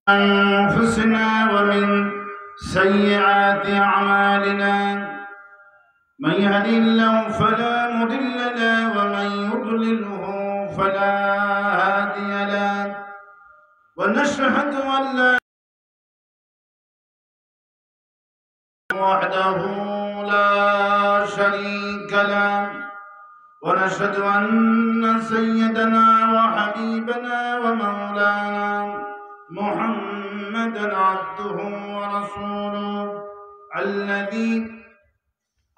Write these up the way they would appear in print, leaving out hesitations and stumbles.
أنفسنا ومن سيئات أعمالنا من يهد الله فلا مضل له ومن يضلله فلا هادي له ونشهد أن لا وحده لا شريك له ونشهد أن سيدنا وحبيبنا ومولانا محمدا عبده ورسوله الذي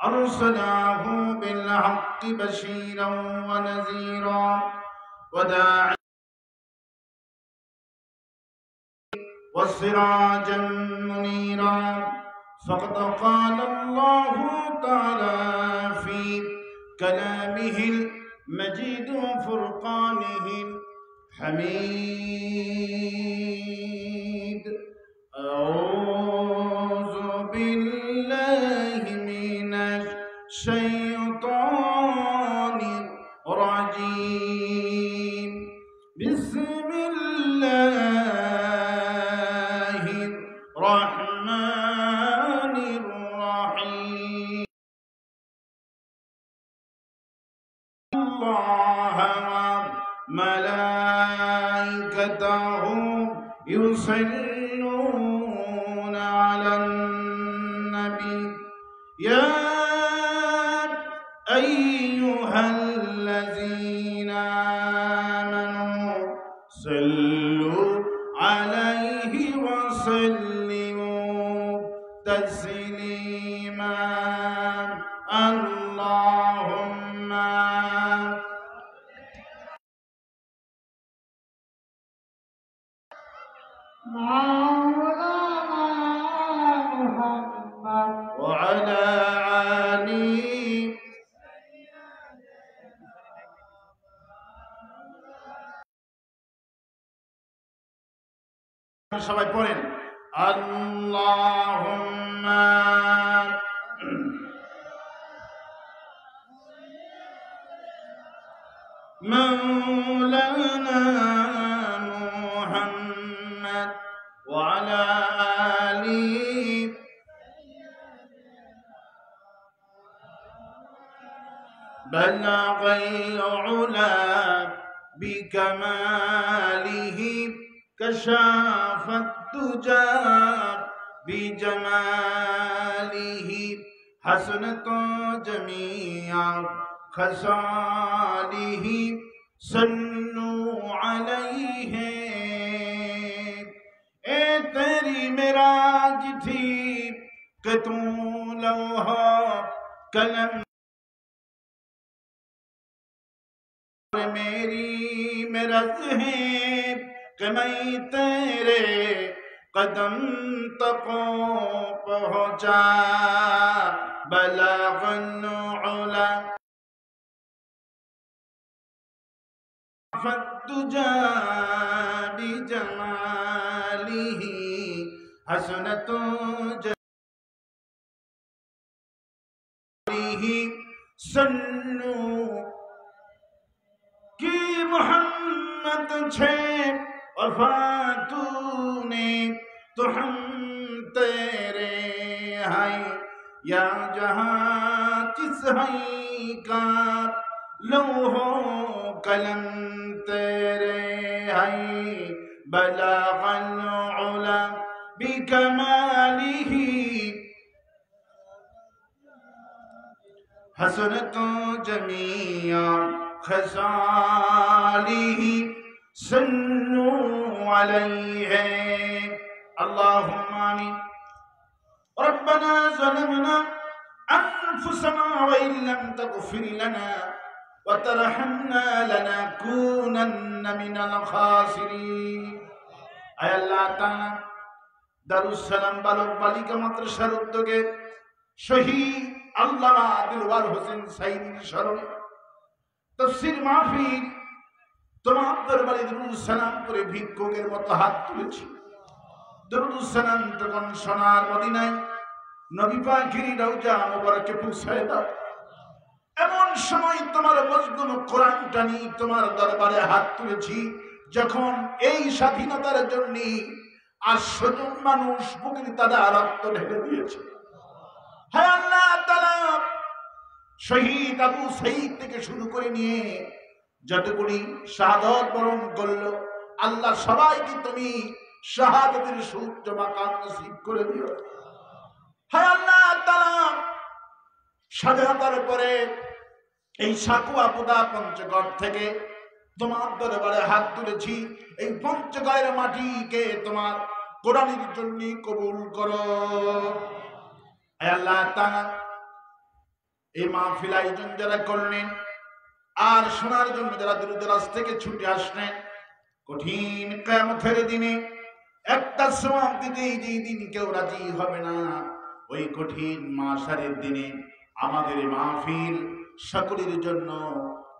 أرسله بالحق بشيرا ونذيرا وداعيا وسراجا منيرا فقد قال الله تعالى في كلامه المجيد وفرقانه الحميد أعوذ بالله من الشيطان الرجيم بسم الله الرحمن الرحيم الله وملائكته يصلون على النبي يا أيها الذين آمنوا صلوا عليه وسلموا تسليما اللهم مولانا محمد وعلى آله সবাই পড়েন আল্লাহুম্মা مولانا محمد وعلى آله بلغ العلا بكماله كشاف الدجى بجماله حسنت جميع خصاله صلوا عليه اے تیری معراج تھی کہ تو لوحہ قلم मेरी मेरज है कि मैं तेरे कदम तक पहुँचा बलगल उला फद्दुजा बिजमालिही हसनतु जमालिही सल्लू कि मोहम्मद छे वफातूने तो हम तेरे हैं या जहाँ किस है का लौहो कलम तेरे हैं बलगल उला बिकमालिही हसनत जमीआ خصاله صلوا عليه اللهم آمين ربنا ظلمنا أنفسنا وإن لم تغفر لنا وترحمنا لنكونن من الخاسرين أي الله تعالى দারুসসালাম বালক বালিকা মাদ্রাসার উদ্যোগে শহীদ আল্লামা দিলওয়ার হোসেন সাইদির স্মরণে তফসির মাহফিল তোমার দরবারে দুরূদ সালাম করে ভিক্ষুকের মতো হাত তুলেছি। দুরূদ সালাম তখন সোনার মদিনায় নবী পাকের রওজা মুবারকে পৌঁছায় দাও। এমন সময় তোমার মজগুন কোরআনটা নিয়ে তোমার দরবারে হাত তুলেছি, যখন এই স্বাধীনতার জন্য 800 জন মানুষ বুকের তাজা রক্ত ঢেলে দিয়েছে। হায় আল্লাহ তাআলা, শহীদ আবু সাঈদ থেকে শুরু করে নিয়ে যতগুলি শাহাদাত বরণ করলো, আল্লাহ সবাইকে তুমি শাহাদাতের সূর্য মাকাম নসিব করে দিও। হায় আল্লাহ তাআলা, স্বাধীনতার পরে এই সাকুয়া পোদা পঞ্চগড় থেকে তোমার দরবারে হাত তুলেছি। এই পঞ্চগড়ের মাটিকে তোমার কোরআনের জন্য কবুল করো। হে আল্লাহ তাআলা, এই মাহফিল আয়োজন যারা করলেন আর শোনার জন্য যারা দূর দরাজ থেকে ছুটে আসলেন, কঠিন কিয়ামতের দিনে একটা সওয়াব দিতে যেই দিন কেউ রাজি হবে না, ওই কঠিন মাশারের দিনে আমাদের মাহফিল সকলের জন্য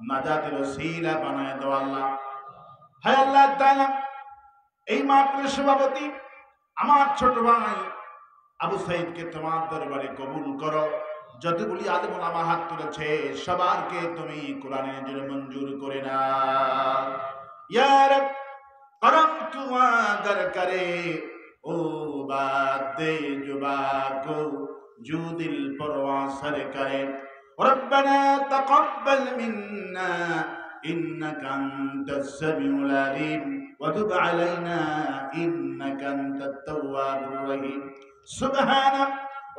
নাজাতের ওসিলা বানায় দাও আল্লাহ। হায় আল্লাহ তাআলা, এই মাহফিলের সভাপতি আমার ছোট ভাই আবু সাঈদকে তোমার দরবারে কবুল করো। যতগুলি আলেম ওলামা হাত তুলেছে সবারকে তুমি কোরআনের জন্য মঞ্জুর করে নাও। ইয়া রব করম তু আদর করে ও বাত দে জুবা কো जो दिल परवां सर करे। रब्बना तक़ब्बल मिन्ना इन्नका अंतस समीउल अलीम व तुब अलैना इन्नका अंतत तव्वाबुर रहीम। सुब्हान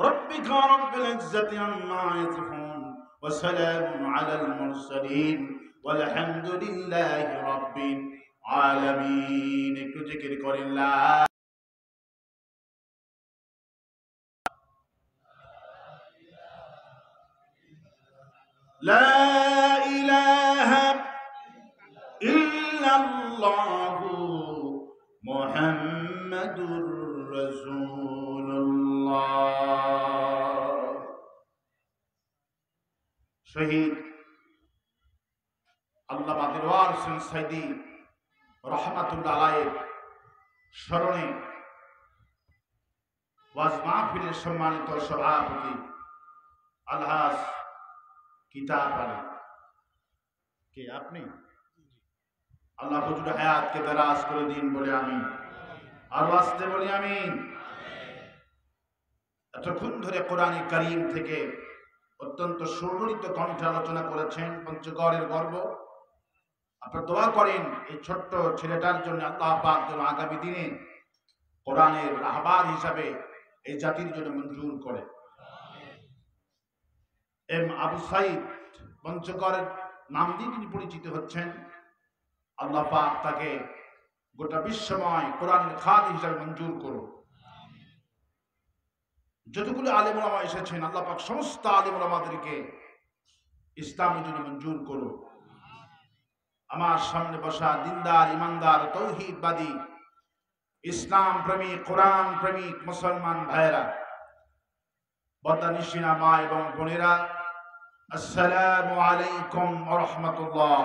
रब्बिका रब्बिल इज्जति अम्मा यसिफून व सलामुन अलल मुरसलीन वल्हम्दुलिल्लाहि रब्बिल आलामीन। একটু জিকির করেন লা لا إله إلا الله محمد رسول الله। শহীদ আল্লামা দিলওয়ার হোসেন সাইদি রহমাতুল্লাহ আলাইহির স্মরণে ওয়াজ মাহফিলের সম্মানিত সভাপতি আলহাজ কিতাব আলী কে আপনি, আল্লাহ হুজুর হায়াতকে দারাজ করে দিন বলে আমি আর আসতে বলি আমিন। এতক্ষণ ধরে কোরআনে কারীম থেকে অত্যন্ত সুললিত কণ্ঠে আলোচনা করেছেন পঞ্চগড়ের গর্ব। আপনারা দোয়া করেন এই ছোট্ট ছেলেটার জন্য আল্লাহ পাক যেন আগামী দিনে কোরআনের রাহবার হিসাবে এই জাতির জন্য মঞ্জুর করে। এম আবু সাঈদ পঞ্চগড়ের নাম দিয়ে তিনি পরিচিত হচ্ছেন। আল্লাহ পাক তাকে গোটা বিশ্বময় কোরআনের খাদি হিসাবে মঞ্জুর করুন। যতগুলো আলেম ওলামা এসেছেন আল্লাহ পাক সমস্ত আলেম ওলামাদেরকে ইসলামের জন্য মঞ্জুর করুন। আমার সামনে বসা দিনদার ইমানদার তৌহিদবাদী ইসলাম প্রেমিক কোরআন প্রেমিক মুসলমান ভাইরা, বদানিশিনা মা এবং বোনেরা, আসসালামু আলাইকুম ওয়া রাহমাতুল্লাহ।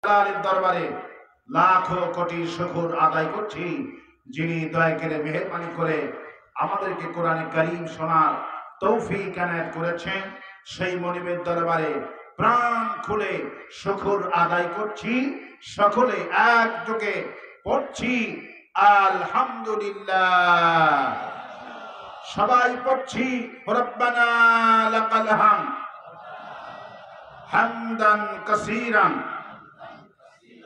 আল্লাহর দরবারে লাখো কোটি শুকর আদায় করছি, যিনি দয়া করে মেহেরবানি করে আমাদেরকে কোরআনে কারীম শোনার তৌফিক এনায়েত করেছেন। সেই মনিবের দরবারে প্রাণ খুলে শুকর আদায় করছি। সকলে একযোগে পড়ছি আলহামদুলিল্লাহ। সবাই পড়ছি রব্বানা লাকাল হামদ হামদান কাসীরান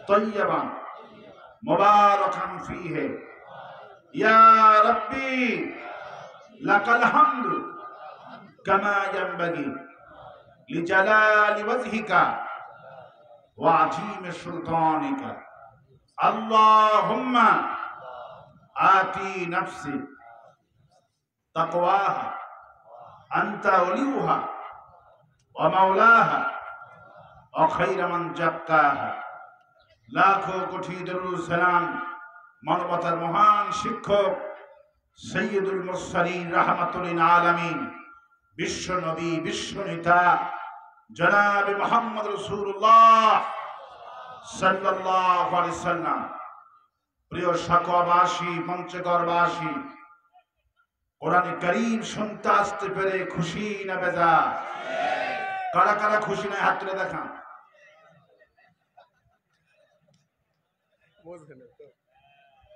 তয়্যিবান মুবারাকান ফীহি ইয়া রাব্বি লাকাল হামদু কামা ইয়ানবাগি লিজালালি ওয়াজহিকা ওয়া আযীমি সুলতানিকা। আল্লাহুম্মা আতি নাফসি তাকওয়াহা আনতা ওয়ালিউহা ওয়া মাওলাহা ওয়া খায়রা মান যাক্কাহা। লাখো কোটি দরুদ সালাম মানবতার মহান শিক্ষক সৈয়দুল মুরসালিন রাহমাতুল লিল আলামিন বিশ্ব নবী বিশ্ব নেতা জনাব মুহাম্মদ রাসূলুল্লাহ সাল্লাল্লাহু আলাইহি ওয়াসাল্লাম। প্রিয় সাকওয়াবাসী পঞ্চগড়বাসী, কোরআনে কারীম শুনতে আসতে পেরে খুশি না বেজার? কারা কারা খুশি না হাত তুলে দেখান।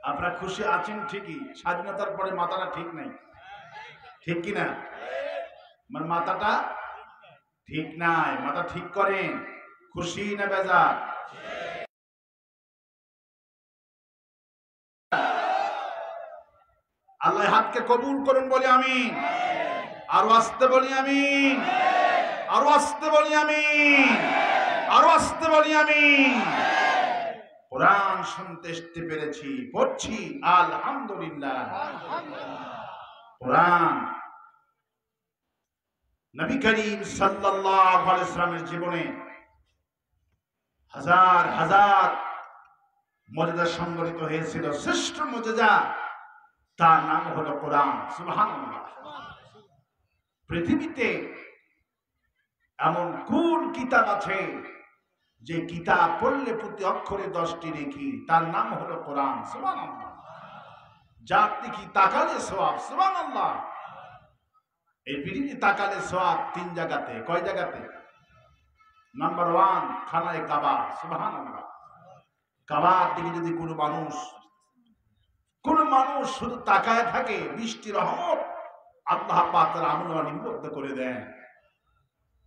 আপনারা খুশি আছেন ঠিকই, স্বাধীনতার পরে মাথাটা ঠিক নাই, ঠিক কিনা? আমার মাথাটা ঠিক নাই, মাথা ঠিক করেন। খুশি না বেজার? আল্লাহ হাতকে কবুল করুন বলি আমিন। আরো আসতে বলি আমিন, আরো আসতে বলি আমিন, আরো আসতে বলি আমিন। কোরআন শুনতে আসতে পেরেছি, পড়ছি আলহামদুলিল্লাহ। কোরআন নবী করিম সাল্লাল্লাহু আলাইহি ওয়াসাল্লামের জীবনে হাজার হাজার মুজিজা সংঘটিত হয়েছিল। শ্রেষ্ঠ মুজিজা, তার নাম হলো কোরআন। সুবহানাল্লাহ। পৃথিবীতে এমন কোন কিতাব আছে যে কিতাব পড়লে প্রতি অক্ষরে 10টি নেকি? তার নাম হলো কোরআন। সুবহানাল্লাহ। যার দিকে তাকালে সওয়াব। সুবহানাল্লাহ। এই পৃথিবী তাকালে সওয়াব 3 জায়গাতে। কয় জায়গাতে? নাম্বার 1 খানায় কাবা। সুবহানাল্লাহ। কাবার দিকে যদি কোনো মানুষ শুধু তাকায় থাকে, বৃষ্টির রহমত আল্লাহ পাক তার আমল নিবদ্ধ করে দেন।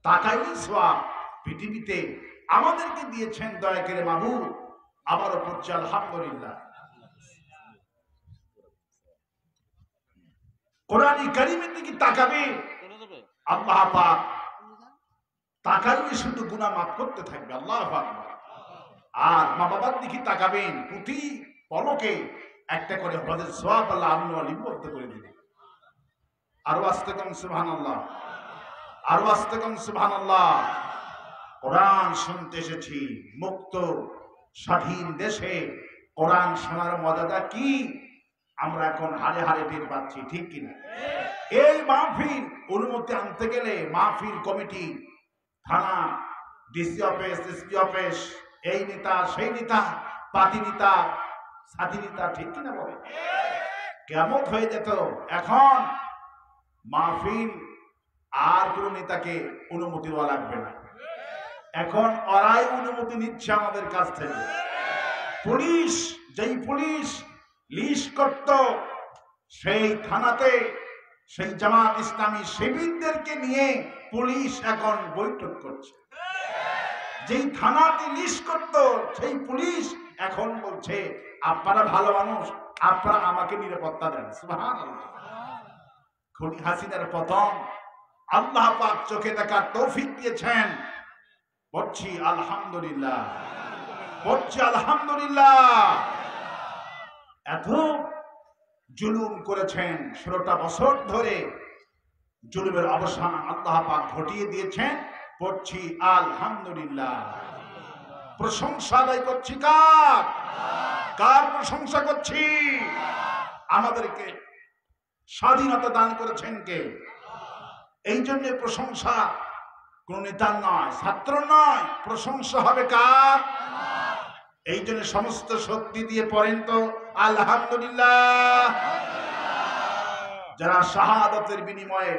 তাকাইলে সওয়াব। পৃথিবীতে আমাদেরকে দিয়েছেন দয়া করে মাবুদ, আবারও পড়ছি আলহামদুলিল্লাহ। কোরআন কারীমের দিকে তাকাবে আল্লাহ পাক, তাকাইলে শুধু গুনাহ মাফ করতে থাকবে। আল্লাহু আকবার। আর মা বাবার দিকে তাকাবেন, প্রতি পলকে একটা করে হজের সওয়াব আল্লাহ আমল নিবদ্ধ করে দিবে। আরো আস্তে কম সুবহানাল্লাহ, আরো আস্তে কম সুবহানাল্লাহ। কোরআন শুনতে এসেছি মুক্ত স্বাধীন দেশে। কোরআন শোনার মজাটা কি আমরা এখন হারে হারে টের পাচ্ছি, ঠিক কিনা? এই মাহফিল অনুমতি আনতে গেলে মাহফিল কমিটি, থানা, ডিসি অফিস, এসপি অফিস, এই নেতা সেই নেতা, পাতি নেতা সাথী নেতা, ঠিক কিনা বলে? কেমন হয়ে যেত। এখন মাহফিল আর কোন নেতাকে অনুমতি দেওয়া লাগবে না, এখন ওরাই অনুমতি নিচ্ছে আমাদের কাছ থেকে। পুলিশ, যেই পুলিশ লিস্ট করত সেই থানাতে সেই জামাত ইসলামী শিবিরদেরকে নিয়ে পুলিশ এখন বৈঠক করছে। যেই থানাতে লিস্ট করত সেই পুলিশ এখন বলছে আপনারা ভালো মানুষ, আপনারা আমাকে নিরাপত্তা দেন। সুবহানাল্লাহ। খুনি হাসিনার পতন আল্লাহ পাক চোখে দেখার তৌফিক দিয়েছেন। পড়ছি আলহামদুলিল্লাহ, পড়ছি আলহামদুলিল্লাহ। এত জুলুম করেছেন, 16টা বছর ধরে জুলুমের অবসান আল্লাহ পাক ঘটিয়ে দিয়েছেন। পড়ছি আলহামদুলিল্লাহ। প্রশংসা আদায় করছি কার? কার প্রশংসা করছি? আমাদেরকে স্বাধীনতা দান করেছেন কে? এই জন্য প্রশংসা কোন নেতার নয়, ছাত্র নয়, প্রশংসা হবে কার? এই জন্য সমস্ত শক্তি দিয়ে পড়েন তো আলহামদুলিল্লাহ। যারা শাহাদাতের বিনিময়ে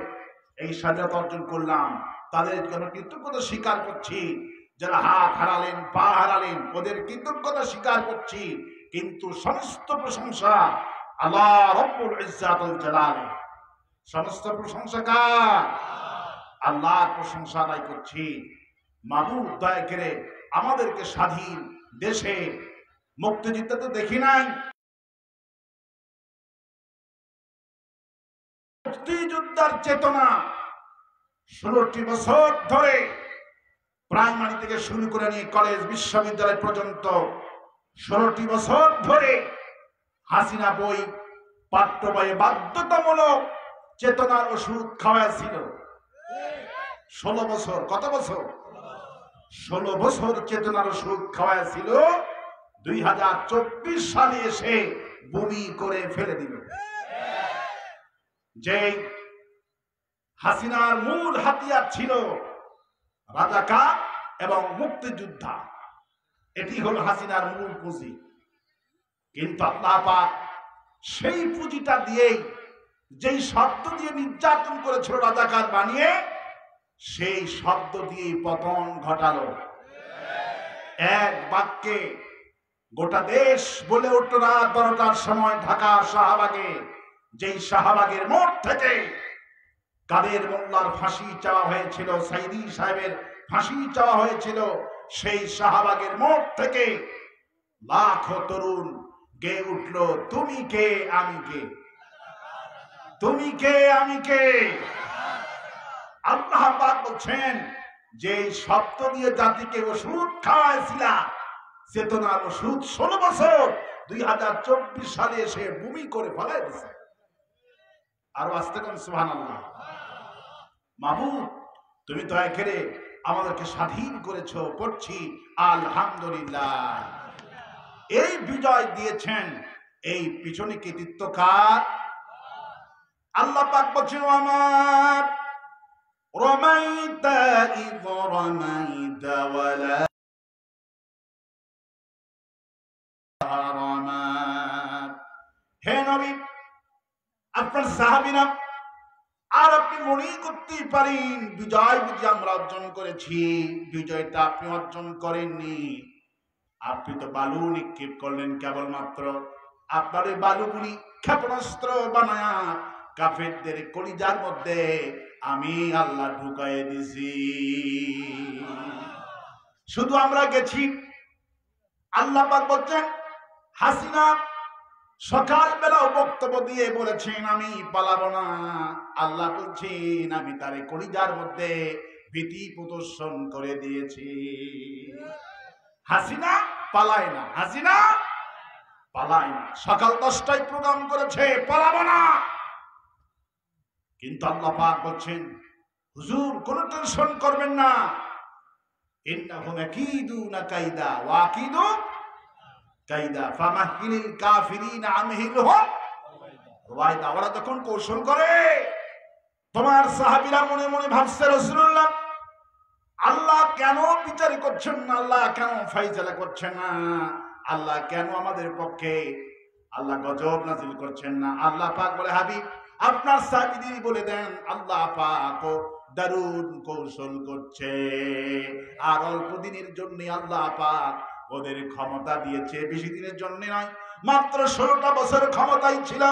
এই স্বাধীনতা অর্জন করলাম তাদের জন্য কৃতজ্ঞতা স্বীকার করছি। যারা হাত হারালেন, পা হারালেন, ওদের কৃতজ্ঞতা স্বীকার করছি। কিন্তু সমস্ত প্রশংসা আল্লাহ রব্বুল ইজ্জাতুল জালাল। সমস্ত প্রশংসা কার? আল্লাহর প্রশংসা আদায় করছি। মাবুদ দয়া করে আমাদেরকে স্বাধীন দেশে মুক্তিযুদ্ধ তো দেখি নাই, মুক্তিযোদ্ধার চেতনা 16টি বছর ধরে প্রাইমারি থেকে শুরু করে নিয়ে কলেজ বিশ্ববিদ্যালয় পর্যন্ত 16টি বছর ধরে হাসিনা বই পাঠ্য বইয়ে বাধ্যতামূলক চেতনার ওষুধ খাওয়াইছিল। 16 বছর। কত বছর? 16 বছর চেতনার ওষুধ খাওয়াইছিল। 2024 সালে এসে বমি করে ফেলে দিল। যে হাসিনার মূল হাতিয়ার ছিল রাজাকার এবং মুক্তিযোদ্ধা, এটি হলো হাসিনার মূল পুঁজি। কিন্তু আল্লাহ পাক সেই পুঁজিটা দিয়েই, যেই শব্দ দিয়ে নির্যাতন করেছিল রাজাকার বানিয়ে, সেই শব্দ দিয়ে পতন ঘটালো। এক বাক্যে গোটা দেশ বলে উঠল রাত 12টার সময় ঢাকা শাহবাগে, যেই শাহবাগের মোড় থেকে কাদের মোল্লার ফাঁসি চাওয়া হয়েছিল, সাইদি সাহেবের ফাঁসি চাওয়া হয়েছিল, সেই শাহবাগের মোড় থেকে লাখো তরুণ গেয়ে উঠল, তুমি কে আমি কে, তুমি কে আমি কে। আল্লাহ পাক বলছেন যে শব্দ দিয়ে জাতিকে ওষুধ খাওয়াইছিলা, চেতনার ওষুধ 16 বছর 2024 সালে এসে ভূমি করে ফেলাই দিছে। আর আসতে কোন সুবহানাল্লাহ। মাহবুব তুমি দয়া করে আমাদেরকে স্বাধীন করেছো, পড়ছি আলহামদুলিল্লাহ। এই বিজয় দিয়েছেন, এই পিছনে কৃতিত্ব কার? আল্লাহ পাক বলছেন আমার রমাইতা ইয রমাইতা ওয়ালা রমাত। হে নবী, আপনার সাহাবীরা আর আপনি মনে করতেই পারেন বিজয় বুঝি আমরা অর্জন করেছি, বিজয়টা আপনি অর্জন করেননি। আপনি তো বালু নিক্ষেপ করলেন কেবলমাত্র, আপনার ওই বালুগুলি ক্ষেপণাস্ত্র বানায়া কাফেরদের কলিজার মধ্যে আমি আল্লাহ ঢুকাইয়ে দিছি। শুধু আমরা গেছি। আল্লাহ পাক বলছেন হাসিনা সকালবেলাও বক্তব্য দিয়ে বলেছেন আমি পালাবো না। আল্লাহ বলছেন আমি তারে কলিজার মধ্যে ভীতি প্রদর্শন করে দিয়েছি। হাসিনা পালায় না, হাসিনা পালায় না। সকাল 10টায় প্রোগ্রাম করেছে পালাবো না, কিন্তু আল্লাহ পাক বলছেন হুজুর কোন টেনশন করবেন না, ইন্নাহুম আকিদুনা কাইদা ওয়া আকিদু কাইদা ফামাহিলিল কাফিরিনা আমহিলহুম রুয়াইদা। ওরা তখন কৌশল করে, তোমার সাহাবীরা মনে মনে ভাবছে রাসূলুল্লাহ আল্লাহ কেন বিচার করছেন না, আল্লাহ কেন ফাইসালা করছেন না, আল্লাহ কেন আমাদের পক্ষে আল্লাহ গজব নাজিল করছেন না। আল্লাহ পাক বলে হাবিব আপনার সাহাবীদের বলে দেন আল্লাহ পাক দারুণ কৌশল করছে, আর অল্প দিনের জন্য আল্লাহ পাক ওদের ক্ষমতা দিয়েছে, বেশি দিনের জন্য নয়, মাত্র 16টা বছর ক্ষমতায় ছিল।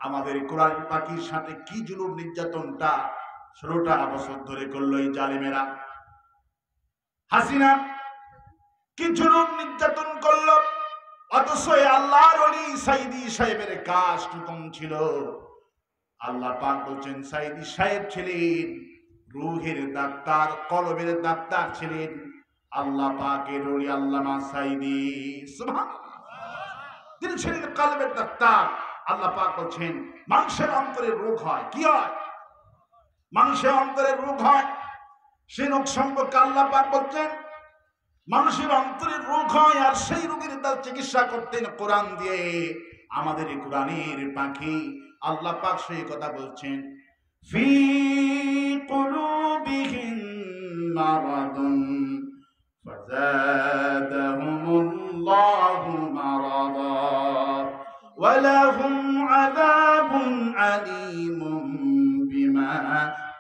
আমাদের কোরআন পাখির সাথে কি জুলুম নির্যাতনটা 16টা বছর ধরে করলো এই জালেমেরা। হাসিনা কি জুলুম নির্যাতন করলো, অথচ আল্লাহর ওলি সাইদি সাহেবের কাজ কম ছিল। আল্লাহ পাক বলছেন সাইদি সাহেব ছিলেন রূহের ডাক্তার, কলবের ডাক্তার ছিলেন আল্লাহ পাকের ওলি আল্লামা সাইদি, সুবহানাল্লাহ। তিনি ছিলেন কলবের ডাক্তার। আল্লাহ পাক বলছেন মানুষের অন্তরে রোগ হয়, কি হয়? মানুষের অন্তরে রোগ হয়। সেই রোগ সম্পর্কে আল্লাহ পাক বলছেন মানুষের অন্তরে রোগ হয়, আর সেই রোগের তার চিকিৎসা করতেন কোরআন দিয়ে। আমাদের কোরআনের পাখি আল্লাহ পাক সেই কথা বলছেন ফি কুলুবিহিম মারাদুন ফাযাদাহুমুল্লাহু মারাদা ওয়ালাহুম আযাবুন আলীমুম বিমা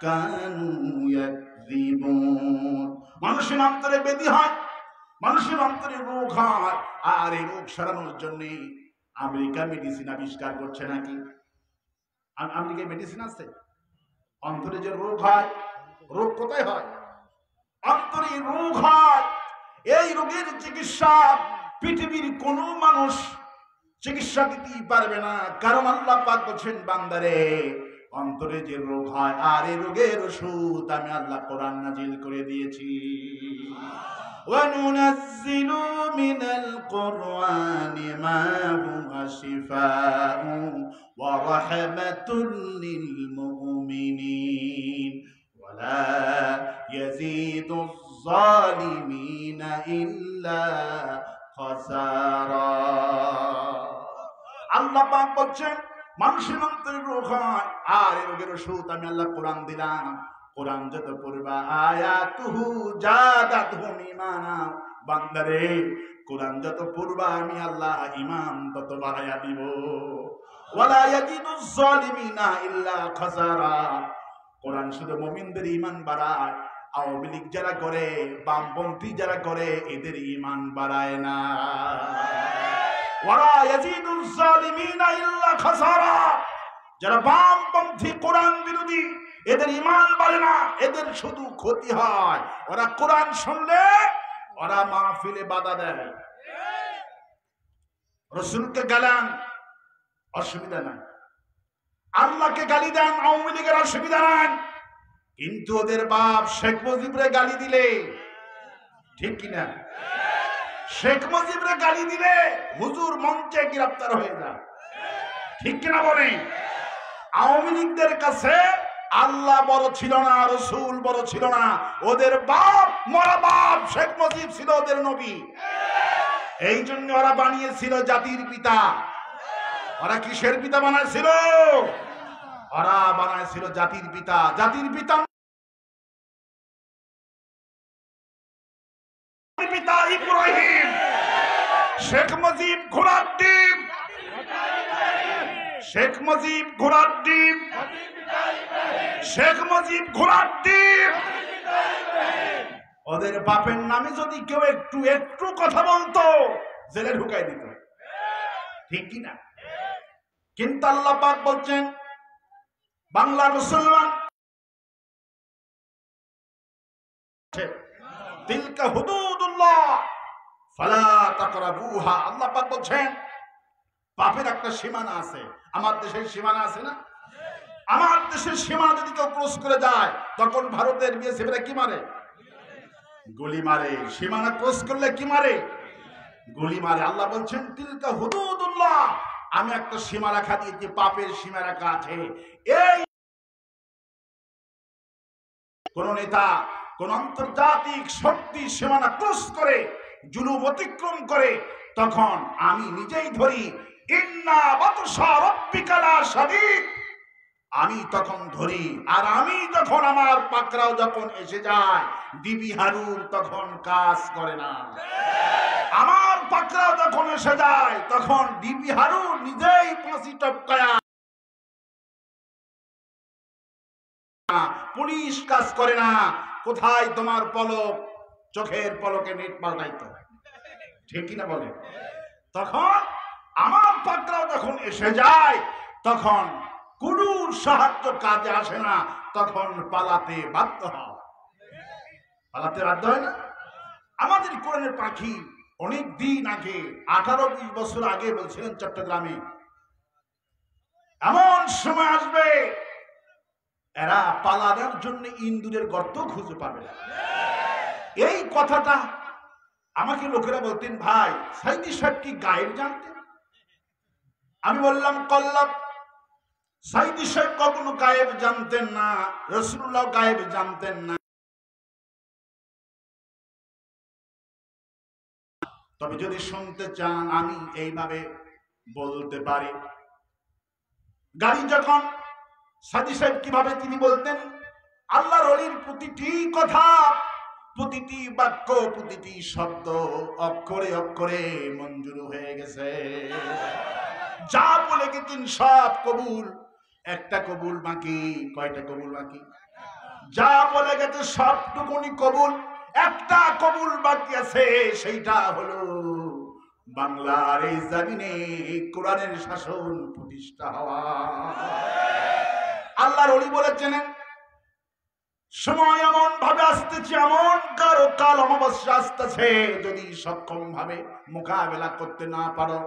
কানু ইয়াকযিবুন। মানুষের অন্তরে ব্যাধি হয়, মানুষের অন্তরে রোগ হয়, আর এই রোগ সারানোর জন্য আমেরিকা মেডিসিন আবিষ্কার করছে নাকি? আমেরিকায় মেডিসিন আছে? অন্তরে যে রোগ হয়, রোগ কোথায় হয়? অন্তরে রোগ হয়। এই রোগের চিকিৎসা পৃথিবীর কোন মানুষ চিকিৎসা দিতেই পারবে না, কারণ আল্লাহ পাক বলছেন বান্দারে অন্তরে যে রোগ হয় আর এই রোগের ওষুধ আমি আল্লাহ কোরআন নাজিল করে দিয়েছি। وَنُنَزِّلُ مِنَ الْقُرْآنِ مَا هُوَ شِفَاءٌ وَرَحْمَةٌ لِّلْمُؤْمِنِينَ وَلَا يَزِيدُ الظَّالِمِينَ إِلَّا خَسَارًا। আল্লাহ পাক বলছেন মানুষের অন্তরে রোগ হয় আর এই রোগের ওষুধ আমি আল্লাহ কোরআন দিলাম। কোরআন যত পড়বা আয়াতুহু জাদাতুহুম ঈমানা, বান্দারে কোরআন যত পড়বা আমি আল্লাহ ঈমান তত বাড়ায়া দিব। ওয়ালা ইয়াজিদুজ জালিমিনা ইল্লা খাসারা, কোরআন শুধু মুমিনদের ঈমান বাড়ায় আওয়ামী লীগ যারা করে, বামপন্থী যারা করে, এদের ঈমান বাড়ায় না। ওয়ালা ইয়াজিদুল জালিমিনা ইল্লা খাসারা। যারা বামপন্থী কোরআন বিরোধী, এদের ঈমান বাড়ে না, এদের শুধু ক্ষতি হয়। ওরা কোরআন শুনলে ওরা মাহফিলে বাধা দেয়। রাসূলকে গালান, অসুবিধা নাই। আল্লাহকে গালি দেন, আওয়ামী লীগের অসুবিধা নাই। কিন্তু ওদের বাপ শেখ মুজিবরে গালি দিলে, ঠিক কিনা? শেখ মুজিবরে গালি দিলে হুজুর মঞ্চে গ্রেফতার হয়ে যায়, ঠিক কিনা বলে? আওয়ামী লীগদের কাছে আল্লাহ বড় ছিল না, রসুল বড় ছিল না, ওদের বাপ, মরা বাপ শেখ মুজিব ছিল ওদের নবী। এই জন্য ওরা বানিয়েছিল জাতির পিতা। ওরা কিসের পিতা বানাইছিল? ওরা বানাইছিল জাতির পিতা। জাতির পিতা পিতা ইব্রাহিম। শেখ মুজিব ঘোড়ার ডিম, শেখ মুজিব ঘোড়ার ডিম, শেখ মুজিব ঘোড়ার ডিম। ওদের বাপের নামে যদি কেউ একটু একটু কথা বলতো, জেলে ঢুকাই দিত, ঠিক কিনা? কিন্তু আল্লাহ পাক বলছেন বাংলার মুসলমান, তিলকা হুদুদুল্লাহ ফালা তাকরাবুহা। আল্লাহ পাক বলছেন পাপের একটা সীমানা আছে। আমার দেশের সীমানা আছে না? আমার দেশের সীমানা যদি কেউ ক্রস করে যায়, তখন ভারতের বিএসএফরা কি মারে? গুলি মারে। সীমানা ক্রস করলে কি মারে? গুলি মারে। আল্লাহ বলছেন তিলকা হুদুদুল্লাহ, আমি একটা সীমা রাখা দিয়েছি, পাপের সীমা রাখা আছে। এই কোন নেতা, কোন আন্তর্জাতিক শক্তি সীমানা ক্রস করে, জুলুম অতিক্রম করে, তখন আমি নিজেই ধরি, ইন্না বাতশা রাব্বিকা লাশাদীদ। আমি তখন ধরি। আর আমি যখন, আমার পাকড়াও যখন এসে যায়, বিবি হারুন তখন কাজ করে না। আমার পাকড়াও যখন এসে যায়, তখন বিবি হারুন নিজেই ফাঁসি টপকায়া, পুলিশ কাজ করে না। কোথায় তোমার পলক? চোখের পলকে নেট পাল্টাইতো, ঠিক কিনা বলে? তখন আমার পাকড়াও যখন এসে যায়, তখন কোন সাহায্য কাজে আসে না, তখন পালাতে বাধ্য হয়। পালাতে বাধ্য হয় না? আমাদের কোরআনের পাখি অনেক দিন আগে, 18-20 বছর আগে বলছিলেন চট্টগ্রামে এমন সময় আসবে এরা পালানোর জন্য ইন্দুরের গর্ত খুঁজে পাবে না। এই কথাটা আমাকে লোকেরা বলতেন, ভাই সাইদি সাহেব কি গায়েব জানতেন? আমি বললাম কল্লাপ, সাইদি সাহেব কখনো গায়েব জানতেন না, রাসূলুল্লাহ গায়েব জানতেন না। তবে যদি শুনতে চান, আমি এইভাবে বলতে পারি। গাড়ি যখন, সাইদি সাহেব কিভাবে তিনি বলতেন, আল্লাহর ওলির প্রতিটি কথা, প্রতিটি বাক্য, প্রতিটি শব্দ অক্ষরে অক্ষরে মঞ্জুর হয়ে গেছে। যা বলে গেছেন সব কবুল। একটা কবুল বাকি। কয়টা কবুল বাকি? যা বলে গেছে সবটুকুনি কবুল। একটা কবুল বাকি আছে, সেইটা হলো বাংলার এই জমিনে কোরআনের শাসন প্রতিষ্ঠা হওয়া। আল্লাহর ওলি বলেছেন, সময় এমন ভাবে আসতেছে, এমন কারো কাল অমাবস্যা আসতেছে, যদি সক্ষম ভাবে মোকাবেলা করতে না পারো,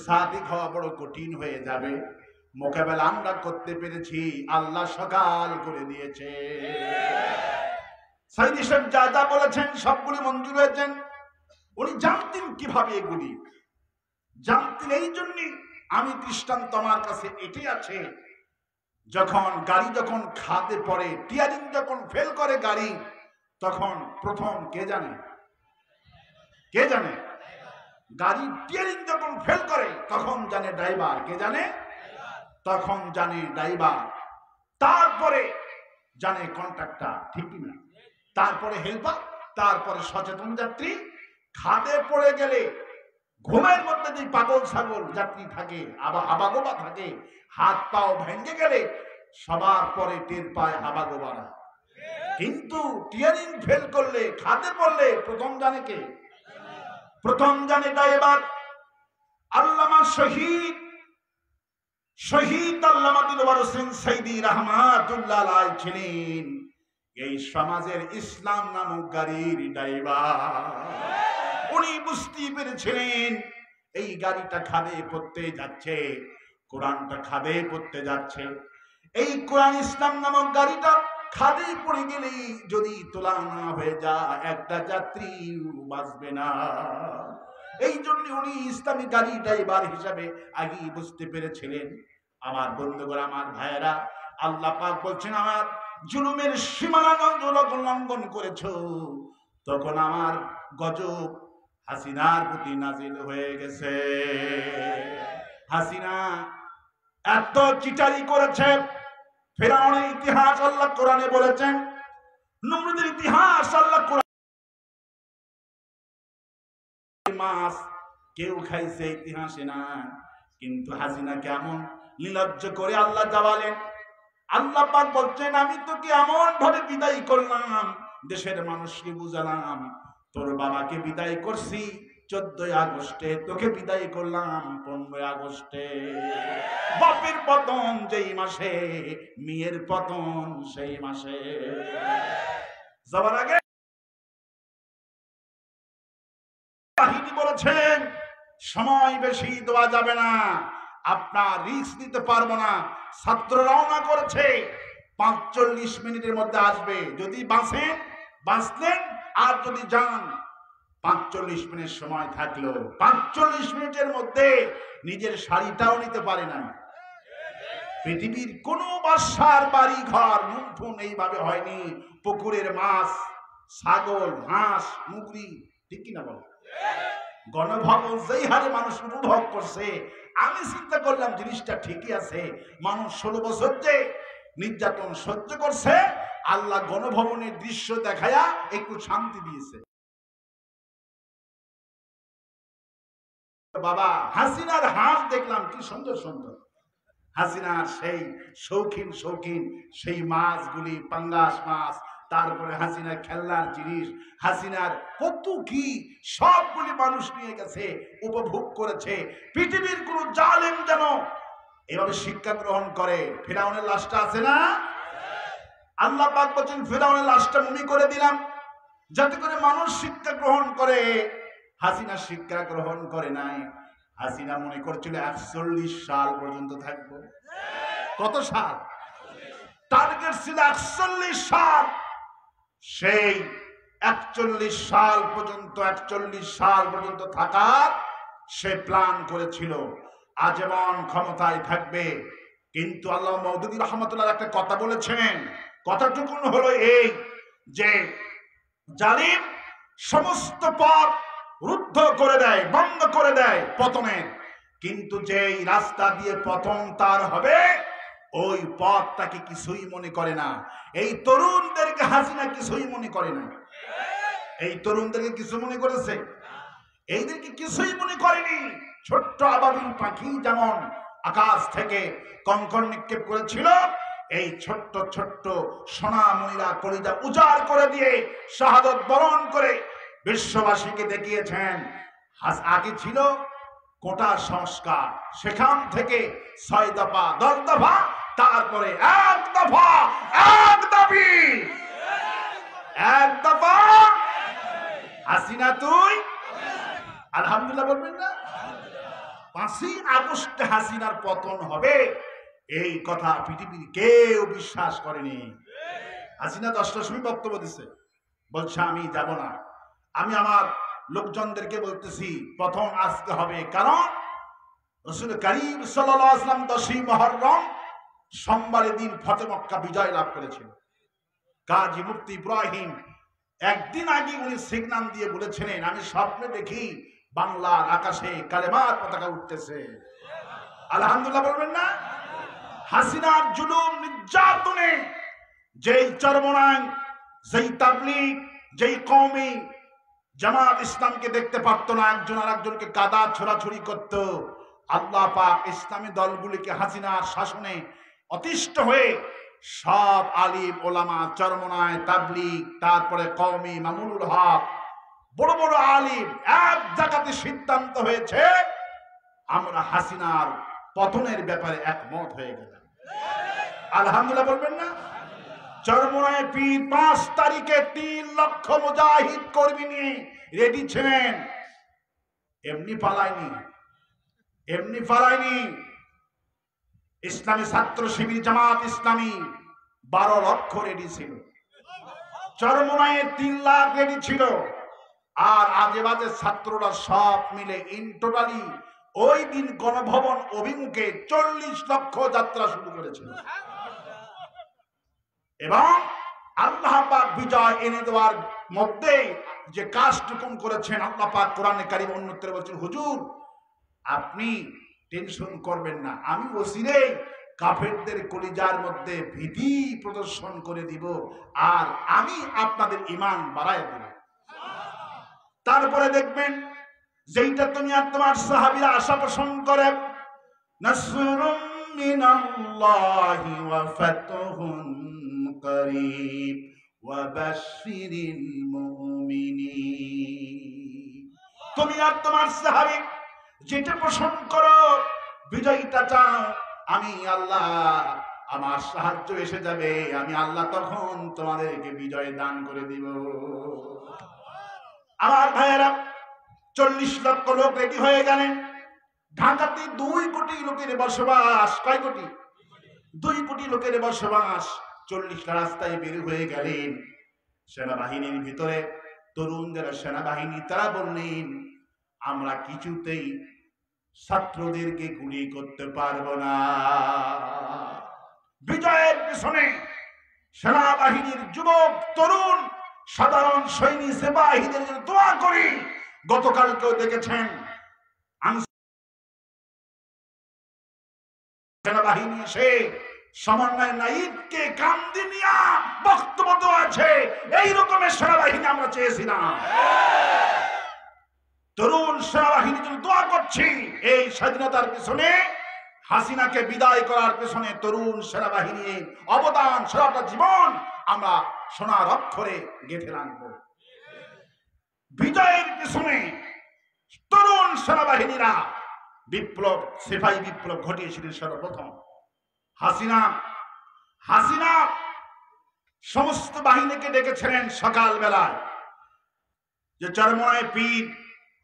সাদিক হওয়া বড় কঠিন হয়ে যাবে। মোকাবেলা আমরা করতে পেরেছি, আল্লাহ সকাল করে দিয়েছে। সাইদি সাহেব যা যা বলেছেন সবগুলি মঞ্জুর হয়েছেন। উনি জানতেন কিভাবে এগুলি, জানতেন। এই জন্যই আমি দৃষ্টান্ত আমার কাছে এটাই আছে, যখন গাড়ি যখন খাদে পড়ে, টিয়ারিং যখন ফেল করে গাড়ি, তখন প্রথম কে জানে? কে জানে? গাড়ি টিয়ারিং যখন ফেল করে তখন জানে ড্রাইভার। কে জানে? তখন জানে ড্রাইভার, তারপরে জানে কন্ট্রাক্টর, ঠিক না? তারপরে হেল্পার, তারপরে সচেতন যাত্রী। খাদে পড়ে গেলে ঘুমের মধ্যে যে পাগল ছাগল যাত্রী থাকে, আবার হাবাগোবা থাকে, হাত পাও ভেঙে গেলে সবার পরে টের পায় হাবাগোবারা। কিন্তু টিয়ারিং ফেল করলে, খাতে পড়লে প্রথম জানে কে? প্রথম জানে ড্রাইভার। আল্লামা শহীদ আল্লামা দিলওয়ার হোসেন সাইদি রাহমাতুল্লাহ আলাইহি ছিলেন এই সমাজের ইসলাম নামক গাড়ির ড্রাইভার। উনি বুঝতে পেরেছিলেন এই গাড়িটা খাদে পড়তে যাচ্ছে, কোরআনটা খাদে পড়তে যাচ্ছে। এই কোরআন ইসলাম নামক গাড়িটা খাদে পড়ে গেলে যদি তোলা না হয়ে যায় একটা যাত্রী বাঁচবে না। এই জন্য উনি ইসলামী গাড়ি ড্রাইভার হিসাবে আগেই বুঝতে পেরেছিলেন। আমার বন্ধুগণ, আমার ভাইয়েরা, আল্লাহ পাক বলছেন আমার জুলুমের সীমানা লঙ্ঘন করেছো, তখন আমার গজব হাসিনার প্রতি নাজিল হয়ে গেছে। হাসিনা এত চিটারি করেছে, ফেরাউনের ইতিহাস আল্লাহ কোরআনে বলেছেন, নমরুদের ইতিহাস আল্লাহ কোরআনে, মাছ কেউ খাইছে ইতিহাসে না। কিন্তু হাসিনা কেমন নির্লজ্জ করে আল্লাহ জাওয়ালেন। আল্লাহ পাক বলছেন আমি তোকে এমন ভাবে বিদায় করলাম, দেশের মানুষকে বুঝালাম তোর বাবাকে বিদায় করছি 14 আগস্টে, তোকে বিদায় করলাম 15 আগস্টে। বাপের পতন যেই মাসে, মেয়ের পতন সেই মাসে। যাওয়ার আগে বাহিনী বলেছেন সময় বেশি দেওয়া যাবে না, আপনার রিস্ক নিতে পারবো না। ছাত্র রওনা করেছে, 45 মিনিটের মধ্যে আসবে। যদি বাঁচেন বাঁচলেন, আর যদি যান 45 মিনিট সময় থাকলো। 45 মিনিটের মধ্যে নিজের শাড়িটাও নিতে পারে না। পৃথিবীর কোন বাসার বাড়ি ঘর নুনঠুন এইভাবে হয়নি। পুকুরের মাছ, ছাগল, হাঁস, মুরগি, ঠিক কিনা বল? গণভবন যেই হারে মানুষ উপভোগ করছে, আমি চিন্তা করলাম জিনিসটা ঠিকই আছে। মানুষ 16 বছর যে নির্যাতন সহ্য করছে, আল্লাহ গণভবনের দৃশ্য দেখায়া একটু শান্তি দিয়েছে। বাবা হাসিনার হাঁস দেখলাম কি সুন্দর সুন্দর। হাসিনার সেই শৌখিন সেই মাছগুলি, পাঙ্গাস মাছ, তারপরে হাসিনার খেলনার জিনিস, হাসিনার কত কি সবগুলি মানুষ নিয়ে গেছে, উপভোগ করেছে। পৃথিবীর কোন জালেম যেন এভাবে শিক্ষা গ্রহণ করে। ফিরাউনের লাশটা আছে না? আল্লাহ পাক বলেন ফিরাউনের লাশটা মুমি করে দিলাম যাতে করে মানুষ শিক্ষা গ্রহণ করে। হাসিনা শিক্ষা গ্রহণ করে নাই। হাসিনা মনে করছিল 41 সাল পর্যন্ত থাকবো। কত সাল? টার্গেট ছিল 41 সাল। সেই 41 সাল পর্যন্ত থাকার সে প্ল্যান করেছিল, আজীবন ক্ষমতায় থাকবে। কিন্তু আল্লাহ মওদুদী রাহমাতুল্লাহ একটা কথা বলেছেন, কথাটুকু হলো এই যে জালিম সমস্ত পথ রুদ্ধ করে দেয়, বন্ধ করে দেয় পতনের, কিন্তু যেই রাস্তা দিয়ে পতন তার হবে ওই পথটাকে কিছুই মনে করে না। এই তরুণদেরকে হাসিনা কিছুই মনে করে না। এই তরুণদেরকে কিছু মনে করেছে? এইদেরকে কিছুই মনে করেনি। ছোট্ট আবাবিল পাখি যেমন আকাশ থেকে কঙ্কর নিক্ষেপ করেছিল, এই ছোট্ট ছোট্ট সোনামণিরা কলিজা উজাড় করে দিয়ে শাহাদত বরণ করে বিশ্ববাসীকে দেখিয়েছেন। আগে ছিল কোটা সংস্কার, সেখান থেকে 6 দফা 10 দফা, তারপরে 1 দফা 1 দাবি 1 দফা। হাসিনা তুই আলহামদুলিল্লাহ বলবেন না? 5ই আগস্ট হাসিনার পতন হবে, এই কথা পৃথিবীর কেউ বিশ্বাস করেনি। হাসিনা 10টার সময় বক্তব্য দিচ্ছে, বলছে আমি যাব না। আমি আমার লোকজনদেরকে বলতেছি প্রথম আজকে হবে, কারণ রাসূল কারীম সাল্লাল্লাহু আলাইহি ওয়াসাল্লাম 10ই মুহররম সোমবারের দিন ফতে মক্কা বিজয় লাভ করেছিল। কাজী মুফতি ইব্রাহিম একদিন আগে উনি সিগন্যাল দিয়ে বলেছিলেন আমি স্বপ্নে দেখি বাংলার আকাশে কালেমার পতাকা উঠতেছে। আলহামদুলিল্লাহ বলবেন না? হাসিনার জুলুম নির্যাতনে যেই চরমনাই, যেই তাবলীগ, যেই কওমি জামাত ইসলামকে দেখতে পারত না, একজন আরেকজনকে কাদা ছোড়াছুড়ি করত, আল্লাহ পাক ইসলামী দলগুলিকে হাসিনার শাসনে অতিষ্ঠ হয়ে সব আলিম ওলামা, চরমনায় তাবলীগ, তারপরে কওমি মামুনুল হক, বড় বড় আলিম এক জায়গাতে সিদ্ধান্ত হয়েছে আমরা হাসিনার পতনের ব্যাপারে একমত হয়ে গেলাম। আলহামদুলিল্লাহ বলবেন না? চরমনায় পীর 5 তারিখে 3 লক্ষ মুজাহিদ কর্মী নিয়ে রেডি ছিলেন। এমনি পালায়নি। ইসলামী ছাত্র শিবির জামাত ইসলামী 12 লক্ষ রেডি ছিল। চরমনায় 3 লাখ রেডি ছিল। আর আজে বাজে ছাত্ররা সব মিলে ইন টোটালি ওই দিন গণভবন অভিমুখে 40 লক্ষ যাত্রা শুরু করেছিল। এবং আল্লাহ পাক বিজয় এনে দেওয়ার মধ্যে যে কাজটুকু করেছেন, আল্লাহ পাক কোরআনে কারীম অন্যত্র বলছেন, হুজুর আপনি টেনশন করবেন না, আমি ওসিরেই কাফেরদের কলিজার মধ্যে ভীতি প্রদর্শন করে দিব, আর আমি আপনাদের ঈমান বাড়ায় দেব। তারপরে দেখবেন যেইটা তুমি আর তোমার সাহাবীরা আশা পোষণ করে, নাসরুম মিনাল্লাহি ওয়া ফাতহুন করিব ওয়া বাশশিরিল মুমিনিন। তুমি আর তোমার সাহাবী যেটা পোষণ করো, বিজয়টা চাও, আমি আল্লাহ, আমার সাহায্য এসে যাবে, আমি আল্লাহ তখন তোমাদেরকে বিজয় দান করে দিব। আমার ভাইয়েরা 40 লক্ষ লোক রেডি হয়ে গেলেন। ঢাকাতে 2 কোটি লোকের বসবাস। কয় কোটি? 2 কোটি লোকের বসবাস। 40টা রাস্তায় বের হয়ে গেলেন। সেনাবাহিনীর ভিতরে তরুণ যারা সেনাবাহিনী, তারা বললেন আমরা কিছুতেই ছাত্রদেরকে গুলি করতে পারবো না। বিজয়ের পিছনে সেনাবাহিনীর যুবক, তরুণ, সাধারণ সৈনিক, সেনাবাহিনীদের জন্য দোয়া করি। গতকালকেও দেখেছেন সেনাবাহিনী এসে সমন্বয় নাইবকে কান্দি নিয়া বক্তব্য দেওয়াছে। এই রকমের সেনাবাহিনী আমরা চেয়েছিলাম। তরুণ সেনাবাহিনীর জন্য দোয়া করছি। এই স্বাধীনতার পিছনে, হাসিনাকে বিদায় করার পিছনে তরুণ সেনাবাহিনীর অবদান, সারাটা জীবন আমরা সোনার অক্ষরে গেঁথে রাখব। বিজয়ের পিছনে তরুণ সেনাবাহিনীরা বিপ্লব, সিপাহী বিপ্লব ঘটিয়েছিলেন সর্বপ্রথম। হাসিনা সমস্ত বাহিনীকে ডেকেছিলেন সকালবেলায়, যে চরমনায় পীর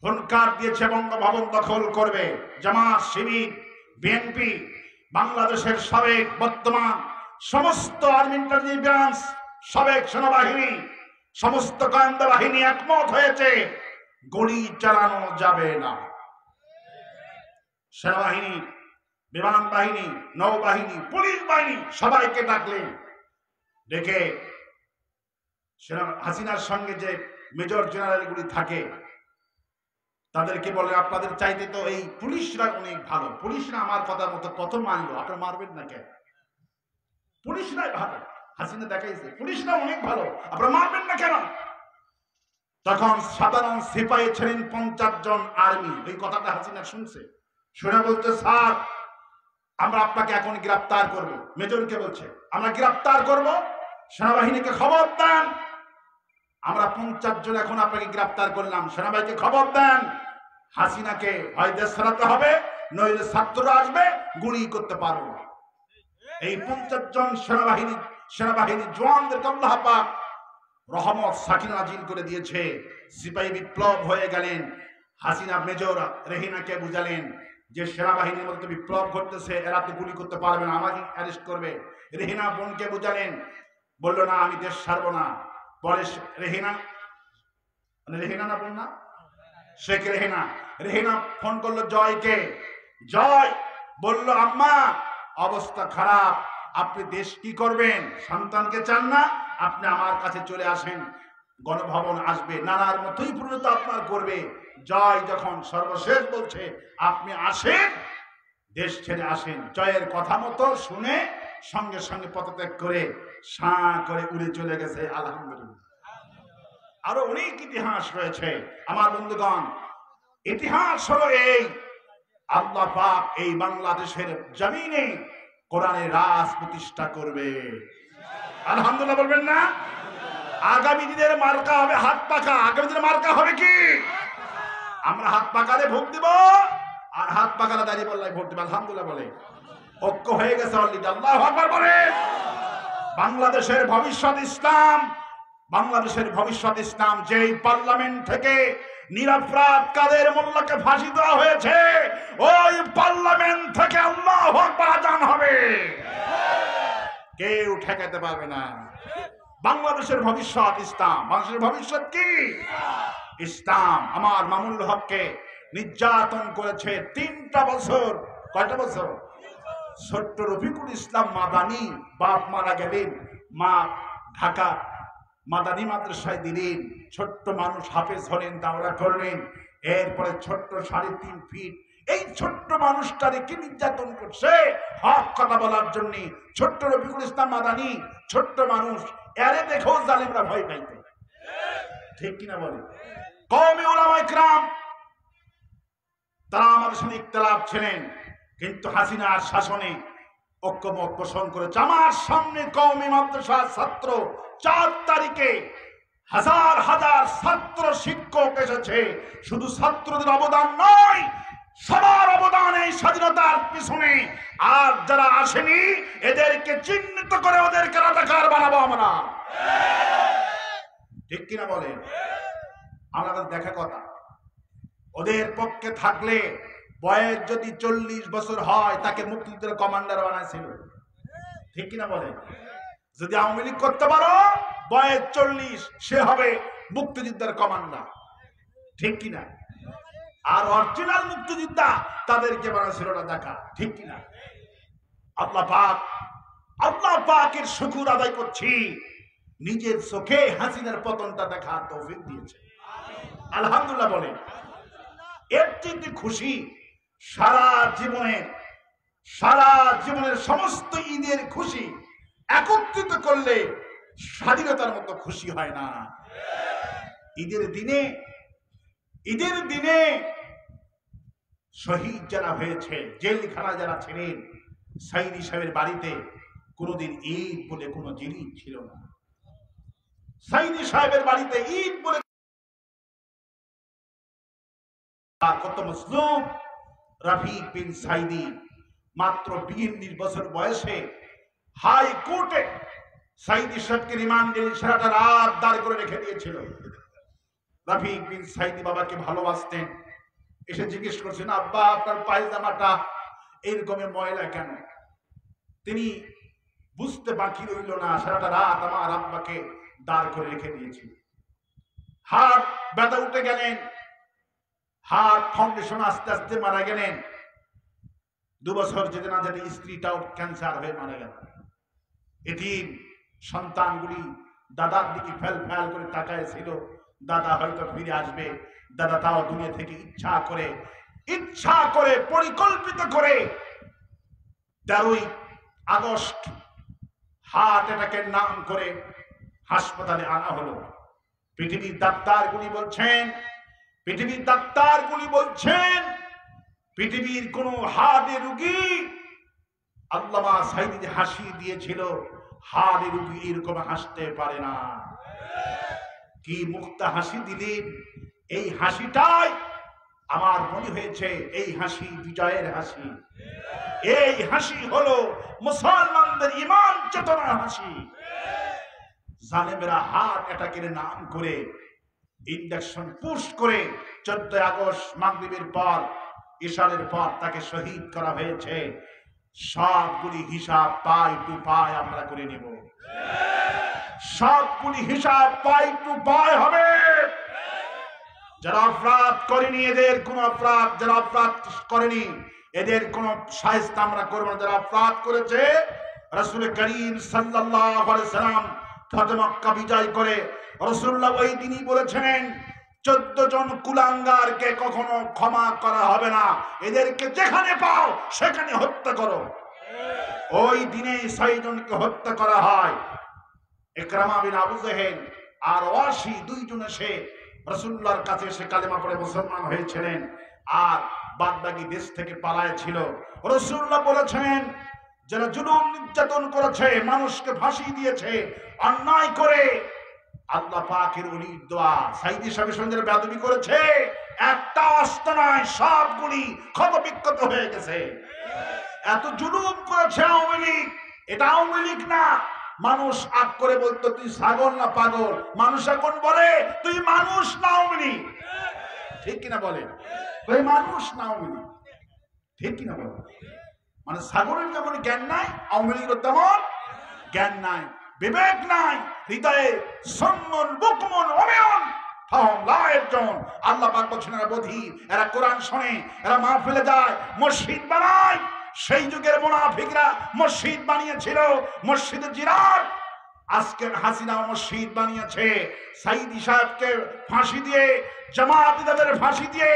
হুনকার দিয়েছে বঙ্গভবন দখল করবে। জামাত, শিবির, বিএনপি, বাংলাদেশের সাবেক বর্তমান সমস্ত আর্মি ইন্টেলিজেন্স, সাবেক সেনাবাহিনী, সমস্ত গোয়েন্দা বাহিনী একমত হয়েছে গুলি চালানো যাবে না। সেনাবাহিনী, বিমান বাহিনী, নৌবাহিনী, পুলিশ বাহিনী সবাইকে ডাকলেন। ডেকে হাসিনার সঙ্গে যে মেজর জেনারেলগুলি থাকে তাদেরকে বলে, আপনাদের চাইতে তো এই পুলিশরা অনেক ভালো, পুলিশরা আমার কথা মতো কত মানলো, আপনারা মারবেন না কেন? পুলিশরাই ভালো, হাসিনা দেখাইছে পুলিশরা অনেক ভালো, আপনারা মারবেন না কেন? তখন সাধারণ সিপাহী ছিলেন 50 জন আর্মি। এই কথাটা হাসিনা শুনছে, শুনে বলছে, স্যার আমরা আপনাকে এখন গ্রেফতার করব। মেজরকে বলছে, আমরা গ্রেফতার করব, সেনাবাহিনীকে খবর দেন। আমরা 50 জন এখন আপনাকে গ্রেফতার করলাম, সেনাবাহিনীকে খবর দেন। হাসিনাকে হয় দেশ ছাড়াতে হবে, নইলে ছাত্ররা আসবে, গুলি করতে পারবো। এই 50 জন সেনাবাহিনী জওয়ানদেরকে আল্লাহ পাক রহমত সাকিনা নাজিল করে দিয়েছে। সিপাহী বিপ্লব হয়ে গেলেন। হাসিনা মেজর রেহিনাকে বুঝালেন যে সেনাবাহিনীর মধ্যে বিপ্লব ঘটতেছে, এরা তো গুলি করতে পারবে না, আমাকে অ্যারেস্ট করবে। রেহিনা বোনকে বুঝালেন, বললো না আমি দেশ ছাড়বো না। পরে রেহিনা না বোন না, শেখ রেহিনা ফোন করলো জয়কে। জয় বলল, আম্মা অবস্থা খারাপ, আপনি দেশ কি করবেন, সন্তানকে চান না, আপনি আমার কাছে চলে আসেন, গণভবন আসবে, নানার মতোই পরিণত আপনার করবে। জয় যখন সর্বশেষ বলছে আপনি আসেন, দেশ ছেড়ে আসেন, জয়ের কথা মতো শুনে সঙ্গে সঙ্গে পদত্যাগ করে সাঁ করে উড়ে চলে গেছে। আলহামদুলিল্লাহ। আরো অনেক ইতিহাস রয়েছে আমার বন্ধুগণ। ইতিহাস হলো এই, আল্লাহ পাক এই বাংলাদেশের জমিনে কোরআনের রাজ প্রতিষ্ঠা করবে। আলহামদুলিল্লাহ বলবেন না? আগামী দিনের মার্কা হবে হাত পাকা। আগামী দিনের মার্কা হবে কি? আমরা হাত পাকারে ভোট দিব, আর হাত পাকারা দাঁড়িয়ে বললাই ভোট দিব। আলহামদুলিল্লাহ বলে ঐক্য হয়ে গেছে অলরেডি। আল্লাহু আকবার বলে। বাংলাদেশের ভবিষ্যৎ ইসলাম, বাংলাদেশের ভবিষ্যৎ ইসলাম। যেই পার্লামেন্ট থেকে নিরপরাধ কাদের মোল্লাকে ফাঁসি দেওয়া হয়েছে, ওই পার্লামেন্ট থেকে আল্লাহু আকবার আযান হবে, কেউ ঠেকাতে পারবে না। বাংলাদেশের ভবিষ্যৎ ইসলাম। বাংলাদেশের ভবিষ্যৎ কি? ইসলাম। আমার মামুনুল হককে নির্যাতন করেছে 3টা বছর। কয়টা বছর? ছোট্ট রফিকুল ইসলাম মাদানি বাপ মারা গেলেন, মা ঢাকা মাদানি মাদ্রাসায় দিলেন। ছোট্ট মানুষ হাফেজ হলেন, দাওরা করলেন। এরপরে ছোট্ট 3.5 ফিট এই ছোট্ট মানুষটারে কি নির্যাতন করছে হক কথা বলার জন্য। ছোট্ট রফিকুল ইসলাম মাদানি ছোট্ট মানুষ, এরে দেখো জালেমরা ভয় পাইতে। ঠিক কিনা বলে? কওমি উলামায়ে কিরাম তারা আমাদের সাথে ইখতিলাফ ছিলেন, কিন্তু হাসিনার শাসনে ঐক্যমত পোষণ করেছে। আমার সামনে কওমি মাদ্রাসার ছাত্র 4 তারিখে হাজার হাজার ছাত্র শিক্ষক এসেছে। শুধু ছাত্রদের অবদান নয়, সবার অবদান এই স্বাধীনতার পিছনে। আর যারা আসেনি এদেরকে চিহ্নিত করে ওদেরকে রাজাকার বানাবো আমরা। ঠিক কিনা বলেন? আমাদের দেখা কথা, ওদের পক্ষে থাকলে বয়স যদি 40 বছর হয় তাকে মুক্তিযুদ্ধের কমান্ডার বানাইছিল। ঠিক কিনা বলেন? যদি আওয়ামী লীগ করতে পারো, বয়স 40 সে হবে মুক্তিযুদ্ধের কমান্ডার। ঠিক কিনা? আর অরিজিনাল মুক্তিযোদ্ধা তাদেরকে বানাইছিল রাজাকার। ঠিক কিনা? আল্লাহ পাকের শুকর আদায় করছি, নিজের চোখে হাসিনার পতনটা দেখার তৌফিক দিয়েছে। আলহামদুলিল্লাহ বলেন। এর চেয়ে খুশি সারা জীবনের সমস্ত ঈদের খুশি একত্রিত করলে স্বাধীনতার মতো খুশি হয় না। ঈদের দিনে শহীদ যারা হয়েছে, জেলখানা যারা ছিলেন, সাইদি সাহেবের বাড়িতে কোনোদিন ঈদ বলে কোনো জিনিস ছিল না। সাইদি সাহেবের বাড়িতে ঈদ বলে কত মজলুম রফিক বিন সাইদি মাত্র 22 বছর বয়সে হাইকোর্টে সাইদি সাহেবকে রিমান্ডে সারাটা রাত দাঁড় করে রেখে দিয়েছিল। রফিক বিন সাইদি বাবাকে ভালোবাসতেন। এসে জিজ্ঞেস করছেন, আব্বা আপনার পায়জামাটা এইরকম ময়লা কেন? তিনি বুঝতে বাকি রইল না, সারাটা রাত আমার আব্বাকে দাঁড় করে রেখে দিয়েছি। হার্ট ব্যথা উঠে গেলেন, হার্ট ফাউন্ডেশন আস্তে আস্তে মারা গেলেন। 2 বছর যেতে না যেতে স্ত্রীটাও ক্যান্সার হয়ে মারা গেল। এতিম সন্তানগুলি দাদার দিকে ফেল করে তাকায় ছিল, দাদা হয়তো ফিরে আসবে। দাদা তাও দুনিয়া থেকে ইচ্ছা করে পরিকল্পিত করে 13ই আগস্ট হার্ট অ্যাটাকের নাম করে হাসপাতালে আনা হলো। পৃথিবীর ডাক্তারগুলি বলছেন পৃথিবীর কোন হার্টের রোগী আল্লামা সাইদি যে হাসি দিয়েছিল, হার্টের রোগী এরকম হাসতে পারে না। কি মুক্তা হাসি দিলেন! এই হাসিটাই আমার মনে হয়েছে এই হাসি বিজয়ের হাসি। এই হাসি হলো মুসলমানদের ঈমান চেতনার হাসি। জালেমেরা হার্ট অ্যাটাকের নাম করে ইনজেকশন পুশ করে 14 আগস্ট মাগরিবের পর ইশারের পর তাকে শহীদ করা হয়েছে। সবগুলি হিসাব পাই টু পাই আমরা করে নেব। সবগুলি হিসাব পাই টু পাই হবে। যারা অপরাধ করেনি এদের কোন অপরাধ, যারা অপরাধ করেনি এদের কোন শায়েস্তা আমরা করব না। যারা অপরাধ করেছে, রাসূল করিম সাল্লাল্লাহু আলাইহি সাল্লাম ফতহ মক্কা বিজয় করে রাসূলুল্লাহ ওই দিনই বলেছিলেন 14 জন কুলাঙ্গারকে কখনো ক্ষমা করা হবে না, এদেরকে যেখানে পাও সেখানে হত্যা করো। ওই দিনে 6 জনকে হত্যা করা হয়। ইকরামা বিন আবু জাহেল আর ওয়াসি 2 জন এসে রাসূলুল্লাহর কাছে এসে কালেমা পড়ে মুসলমান হয়েছিলেন, আর বাদবাকি দেশ থেকে পালায় ছিল। রাসূলুল্লাহ বলেছেন যারা জুলুম নির্যাতন করেছে, মানুষকে ফাঁসি দিয়েছে অন্যায় করে, আল্লাহ পাকের ওলির দোয়া সাইদি সাহেবের সঙ্গে বেয়াদবি করেছে, একটা অস্ত নয় সবগুলি ক্ষতবিক্ষত হয়ে গেছে। এত জুলুম করেছে আওয়ামী লীগ। এটা আওয়ামী লীগ না। মানুষ আগ করে বলতো তুই ছাগল না পাগল, মানুষ এখন বলে তুই মানুষ না আওয়ামী লীগ। ঠিক কিনা বলে? তুই মানুষ না আওয়ামী লীগ। ঠিক কিনা বলে? মানে ছাগলের যেমন জ্ঞান নাই, আওয়ামী লীগের তেমন জ্ঞান নাই, বিবেক নাই, হৃদয়ে সম্মন বুকমন অমেয়ন আল্লাহ পাক বলছেন এরা বধির, এরা কোরআন শোনে, এরা মাহফিলে যায়, মসজিদ বানায়। সেই যুগের মুনাফিকরা মসজিদ বানিয়েছিল, মসজিদে জিরার। আজকে হাসিনা মসজিদ বানিয়েছে, সাইদি সাহেবকে ফাঁসি দিয়ে, জামায়াতিদের ফাঁসি দিয়ে,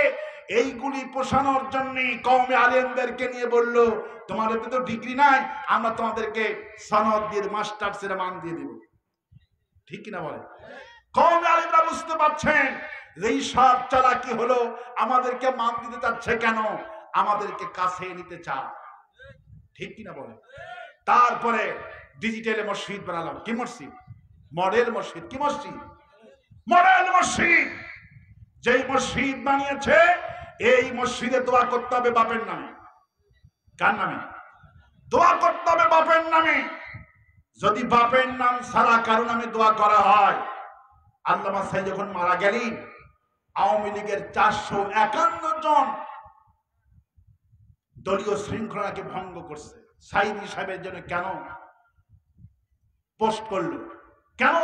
এইগুলি পোষানোর জন্য কওমে আলেমদেরকে নিয়ে বলল তোমাদের তো ডিগ্রি নাই, আমরা তোমাদেরকে সনদ দিয়ে মাস্টার্সের মান দিয়ে দেব। ঠিক কিনা বলে? কওমে আলেমরা বুঝতে পারছেন এই সব চালাকি হলো, আমাদেরকে মান দিতে চাচ্ছে কেন? আমাদেরকে কাছে নিতে চায়। ঠিক কিনা বলে? তারপরে ডিজিটালে মসজিদ বানালাম। কি মসজিদ? মডেল মসজিদ। কি মসজিদ? মডেল মসজিদ। যেই মসজিদ বানিয়েছে, এই মসজিদে দোয়া করতে হবে বাপের নামে। কার নামে? দোয়া করতে হবে বাপের নামে। যদি বাপের নাম ছাড়া কারো নামে দোয়া করা হয়, আল্লামা সাইদ যখন মারা গেলেন, আওয়ামী লীগের 451 জন দলীয় শৃঙ্খলাকে ভঙ্গ করছে। সাইদি সাহেবের জন্য কেন পোস্ট করলো? কেন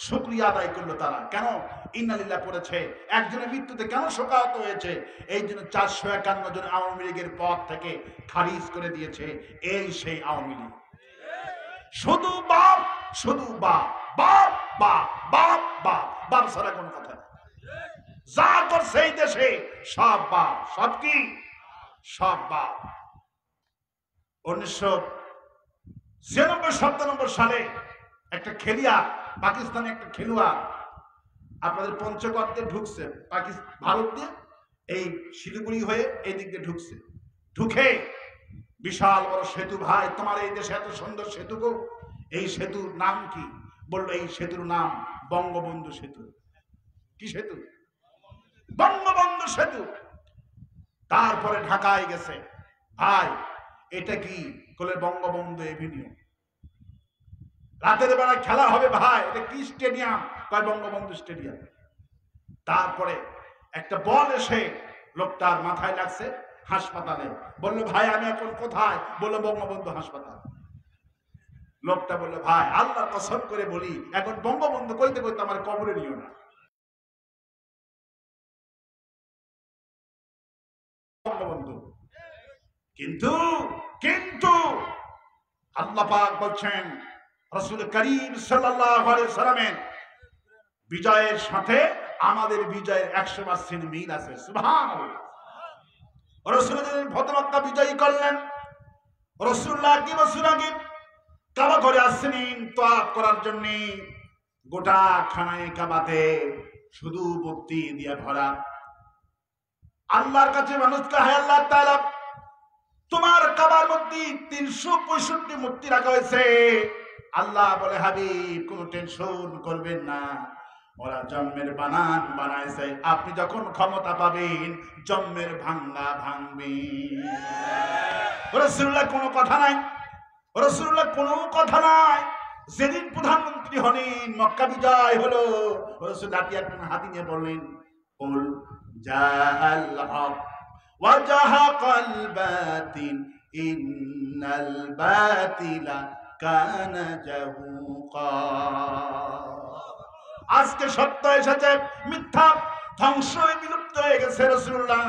শুকরিয়া আদায় করলো তারা? কেন ইন্নালিল্লাহ পড়েছে? একজনের মৃত্যুতে কেন শোকাহত হয়েছে? এই জন্য 451 জন আওয়ামী লীগের পদ থেকে খারিজ করে দিয়েছে। এই সেই আওয়ামী লীগ। শুধু বাপ, শুধু বাপ, বাপ বাপ বাপ বাপ, বাপ ছাড়া কোন কথা নেই। যা করছে এই দেশে সব বাপ। সব কি? সব বাপ। 1996-97 সালে একটা খেলিয়া, পাকিস্তানে একটা খেলোয়াড় আপনাদের পঞ্চগড়তে ঢুকছে, ভারত দিয়ে এই শিলিগুড়ি হয়ে এই দিক দিয়ে ঢুকছে। ঢুকে বিশাল বড় সেতু, ভাই তোমার এই দেশে এত সুন্দর সেতু গো, এই সেতুর নাম কি? বললো এই সেতুর নাম বঙ্গবন্ধু সেতু। কি সেতু? বঙ্গবন্ধু সেতু। তারপরে ঢাকায় গেছে, ভাই এটা কি? বলে বঙ্গবন্ধু এভিনিউ। রাতের বেলা খেলা হবে, ভাই এটা কি স্টেডিয়াম? কয় বঙ্গবন্ধু স্টেডিয়াম। তারপরে একটা বল এসে লোকটার মাথায় লাগছে, হাসপাতালে। বললো ভাই আমি এখন কোথায়? বললো বঙ্গবন্ধু হাসপাতাল। লোকটা বললো ভাই আল্লাহর কসম করে বলি, এখন বঙ্গবন্ধু কইতে কইতে আমার কবরে নিও না। বঙ্গবন্ধু। কিন্তু কিন্তু আল্লাহ পাক বলছেন রাসূল করিম সাল্লাল্লাহু আলাইহি সাল্লামের বিজয়ের সাথে আমাদের বিজয়ের 100% মিল আছে। সুবহানাল্লাহ। রাসূল যখন ফতহ মক্কা বিজয়ী করলেন, রাসূলুল্লাহ কি বছর আগে কাবা ঘরে আসছেন তওয়াফ করার জন্য। গোটা খানায়ে কাবাতে শুধু মূর্তি দিয়ে ভরা। আল্লাহর কাছে মানুষকে, হে আল্লাহ তাআলা তোমার কাবার মধ্যে 365 মূর্তি রাখা হয়েছে। আল্লাহ বলে হাবিব কোনো টেনশন করবেন না, ওরা জন্মের বানান বানাইছে, আপনি যখন ক্ষমতা পাবেন জন্মের ভাঙ্গা ভাঙবেন। রাসূলুল্লাহ কোনো কথা নাই, রাসূলুল্লাহ কোনো কথা নাই। যেদিন প্রধানমন্ত্রী হলেন, মক্কা বিজয় হলো, রাসূল হাতি নিয়ে বললেন কুল জাআল হক ওয়া জাহাকাল বাতিল ইন্নাল বাতিলা কানা জাহুকা। আজকে সত্য এসেছে, মিথ্যা ধ্বংস হয়ে বিলুপ্ত হয়ে গেছে। রাসূলুল্লাহ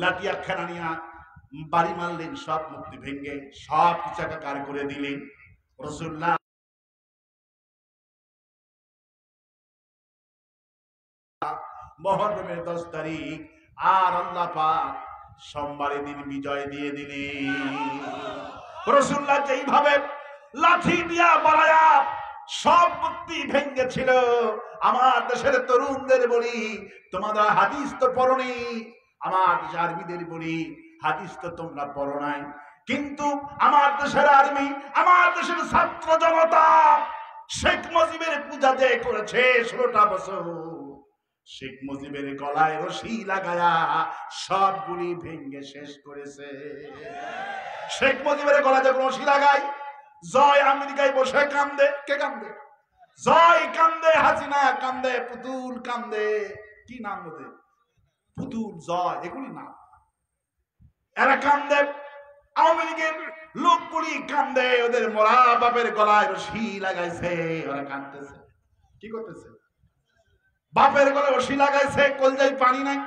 লাঠি একখানা নিয়ে বাড়ি মারলেন, সব মূর্তি ভেঙে সব কিছু একাকার করে দিলেন। রাসূলুল্লাহ মুহররমের 10 তারিখ আর আল্লাহ পাক সোমবারের দিন বিজয় দিয়ে দিলেন। রাসূলুল্লাহ যেইভাবে লাঠি দিয়া বাড়ায়া সব মূর্তি ভেঙেছিল, আমার দেশের তরুণদের বলি তোমাদের হাদিস তো পড়নি, আমার দেশের আর্মিদের বলি, হাদিস তো তোমরা পড়ো নাই, কিন্তু আমার দেশের আর্মি, আমার দেশের ছাত্র জনতা শেখ মুজিবের পূজা যে করেছে 16টা বছর, শেখ মুজিবের গলায় রশি লাগায়া সবগুলি ভেঙে শেষ করেছে। শেখ মুজিবের গলায় যখন রশি লাগায়, জয় আমেরিকায় বসে কান্দে। কে কান্দে? জয় কান্দে, হাসিনা কান্দে, পুতুল কান্দে। কি নাম ওদের? পুতুল, জয়, এগুলি নাম। এরা কান্দে, আওয়ামী লীগের লোকগুলি কান্দে, ওদের মরা বাপের গলায় রশি লাগাইছে, ওরা কান্দতেছে। কি করতেছে? বাপের গলায় রশি লাগাইছে, কলজায় পানি নাই।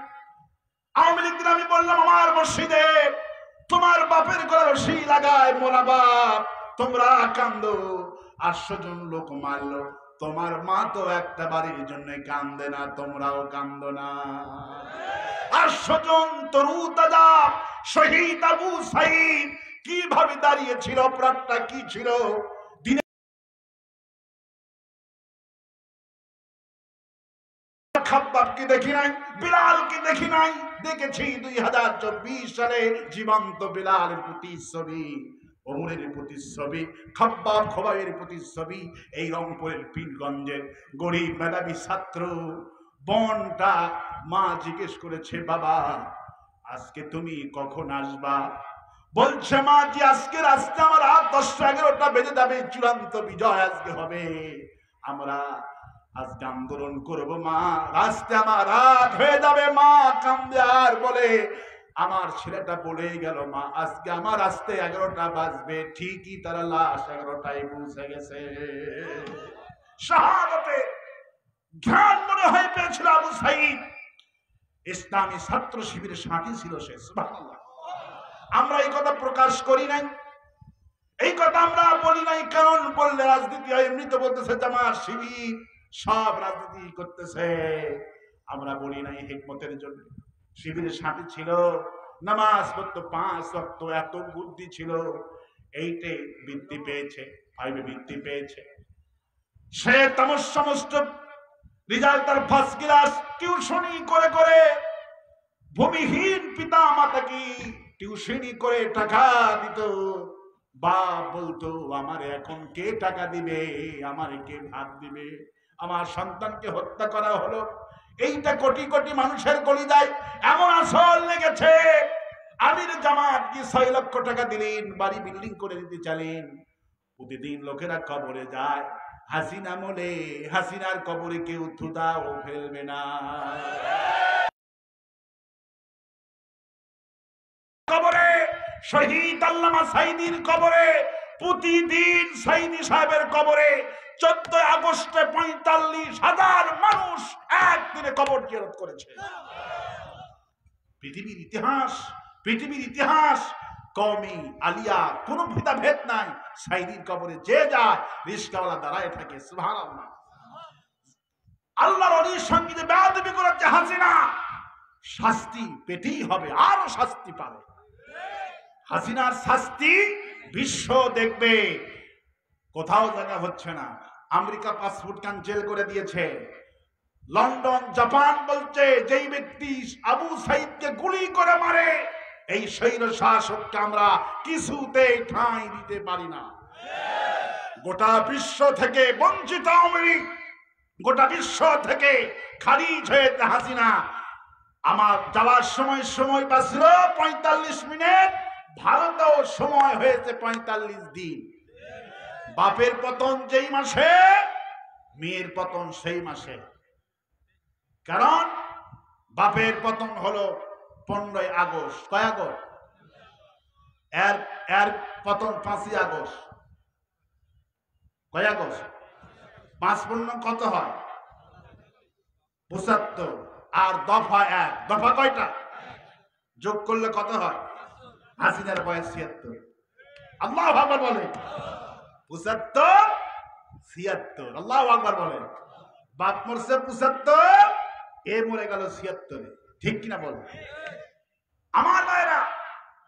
আওয়ামী লীগদের আমি বললাম, আমার মসজিদে তোমার বাপের গলায় রশি লাগায় মরা বাপ, তোমরা কান্দো। 800 জন লোক মারলো, তোমার মা তো একটা বাড়ির জন্য কান্দে না, তোমরাও কান্দো না। 800 জন তরু তাজা শহীদ আবু সাইদ কিভাবে দাঁড়িয়েছিল, অপরাধটা কি ছিল? দিনে খাব্বাবকে দেখি নাই, বিলালকে দেখি নাই, দেখেছি 2024 সালে জীবন্ত বিলালের প্রতিচ্ছবি, ওমরের প্রতিচ্ছবি, খাব্বাব খোবাইয়ের প্রতিচ্ছবি। এই রংপুরের পীরগঞ্জের গরিব মেধাবী ছাত্র বোনটা, মা জিজ্ঞেস করেছে, বাবা আজকে তুমি কখন আসবা? বলছে, মা জি আজকে রাস্তা আমার রাত 10টা-11টা বেজে যাবে, চূড়ান্ত বিজয় আজকে হবে, আমরা আজকে আন্দোলন করবো মা, রাস্তা আমার রাত হয়ে যাবে। মা কান্দে আর বলে, আমার ছেলেটা বলেই গেল মা আজকে আমার আসতে 11টা বাজবে। ঠিকই তারা লাশ 11টায় পৌঁছে গেছে। শাহাদাতে জ্ঞান মনে হয়ে পেয়েছিল আবু সাইদ। ইসলামী ছাত্র শিবিরের সাথী ছিল সে। সুবহানাল্লাহ। আমরা এই কথা প্রকাশ করি নাই, এই কথা আমরা বলি নাই, কারণ বললে রাজনীতি হয়। এমনি তো বলতেছে জামাত শিবির সব রাজনীতি করতেছে, আমরা বলি নাই হিকমতের জন্য। শিবিরের সাথী ছিল, নামাজ পড়তো 5 ওয়াক্ত, এত বুদ্ধি ছিল। 8-এ বৃত্তি পেয়েছে, 5-এ বৃত্তি পেয়েছে। সে সমস্ত রেজাল্ট তার ফার্স্ট ক্লাস। টিউশনি করে করে ভূমিহীন পিতা মাতাকে টিউশনি করে টাকা দিত। বাপ বলতো, আমারে এখন কে টাকা দিবে, আমারে কে ভাত দিবে? আমার সন্তানকে হত্যা করা হলো, এইটা কোটি কোটি মানুষের কলিজায় এমন আসল লেগেছে। আমির জামাত কি 6 লক্ষ টাকা দিলেন, বাড়ি বিল্ডিং করে দিতে চাইলেন। প্রতিদিন লোকেরা কবরে যায়, হাসিনা বলে হাসিনার কবরে কেউ থুতাও ফেলবে না। কবরে শহীদ আল্লামা সাইদির কবরে, প্রতিদিন সাইদি সাহেবের কবরে 14 আগস্টে 45,000 মানুষ একদিনে কবর জিয়ারত করেছে। পৃথিবীর ইতিহাস, পৃথিবীর ইতিহাস, কওমি আলিয়া কোনো ভেদাভেদ নাই। সাইদির কবরে যে যায় রিস্কাওয়ালা দাঁড়ায় থাকে। সুবহানাল্লাহ। আল্লাহর ওলির সঙ্গে যে বেয়াদবি করেছে হাসিনা, শাস্তি পেতেই হবে, আরো শাস্তি পাবে। হাসিনার শাস্তি বিশ্ব দেখবে, কোথাও জায়গা হচ্ছে না। আমেরিকা পাসপোর্ট ক্যান্সেল করে দিয়েছে, লন্ডন জাপান বলছে যেই ব্যক্তি আবু সাইদকে গুলি করে মারে এই স্বৈর শাসককে আমরা কিছুতে ঠাঁই দিতে পারি না। গোটা বিশ্ব থেকে বঞ্চিত আওয়ামী লীগ, গোটা বিশ্ব থেকে খারিজ হয়েছে হাসিনা। আমার যাওয়ার সময় বাঁচল 45 মিনিট, ভারতেও সময় হয়েছে 45 দিন। বাপের পতন যেই মাসে, মেয়ের পতন সেই মাসে। কারণ বাপের পতন হলো 15 আগস্ট। কয় আগস্ট? এর পতন 5 আগস্ট। কয় আগস্ট? 5 কত হয়? 75। আর দফা 1, দফা কয়টা যোগ করলে কত হয়? হাসিনার বয়স 76। আল্লাহু আকবার বলে। 75, 76। আল্লাহু আকবার বলে। বাপ মরছে 75, এ মরে গেল 76। ঠিক কিনা বল? আমার ভাইরা,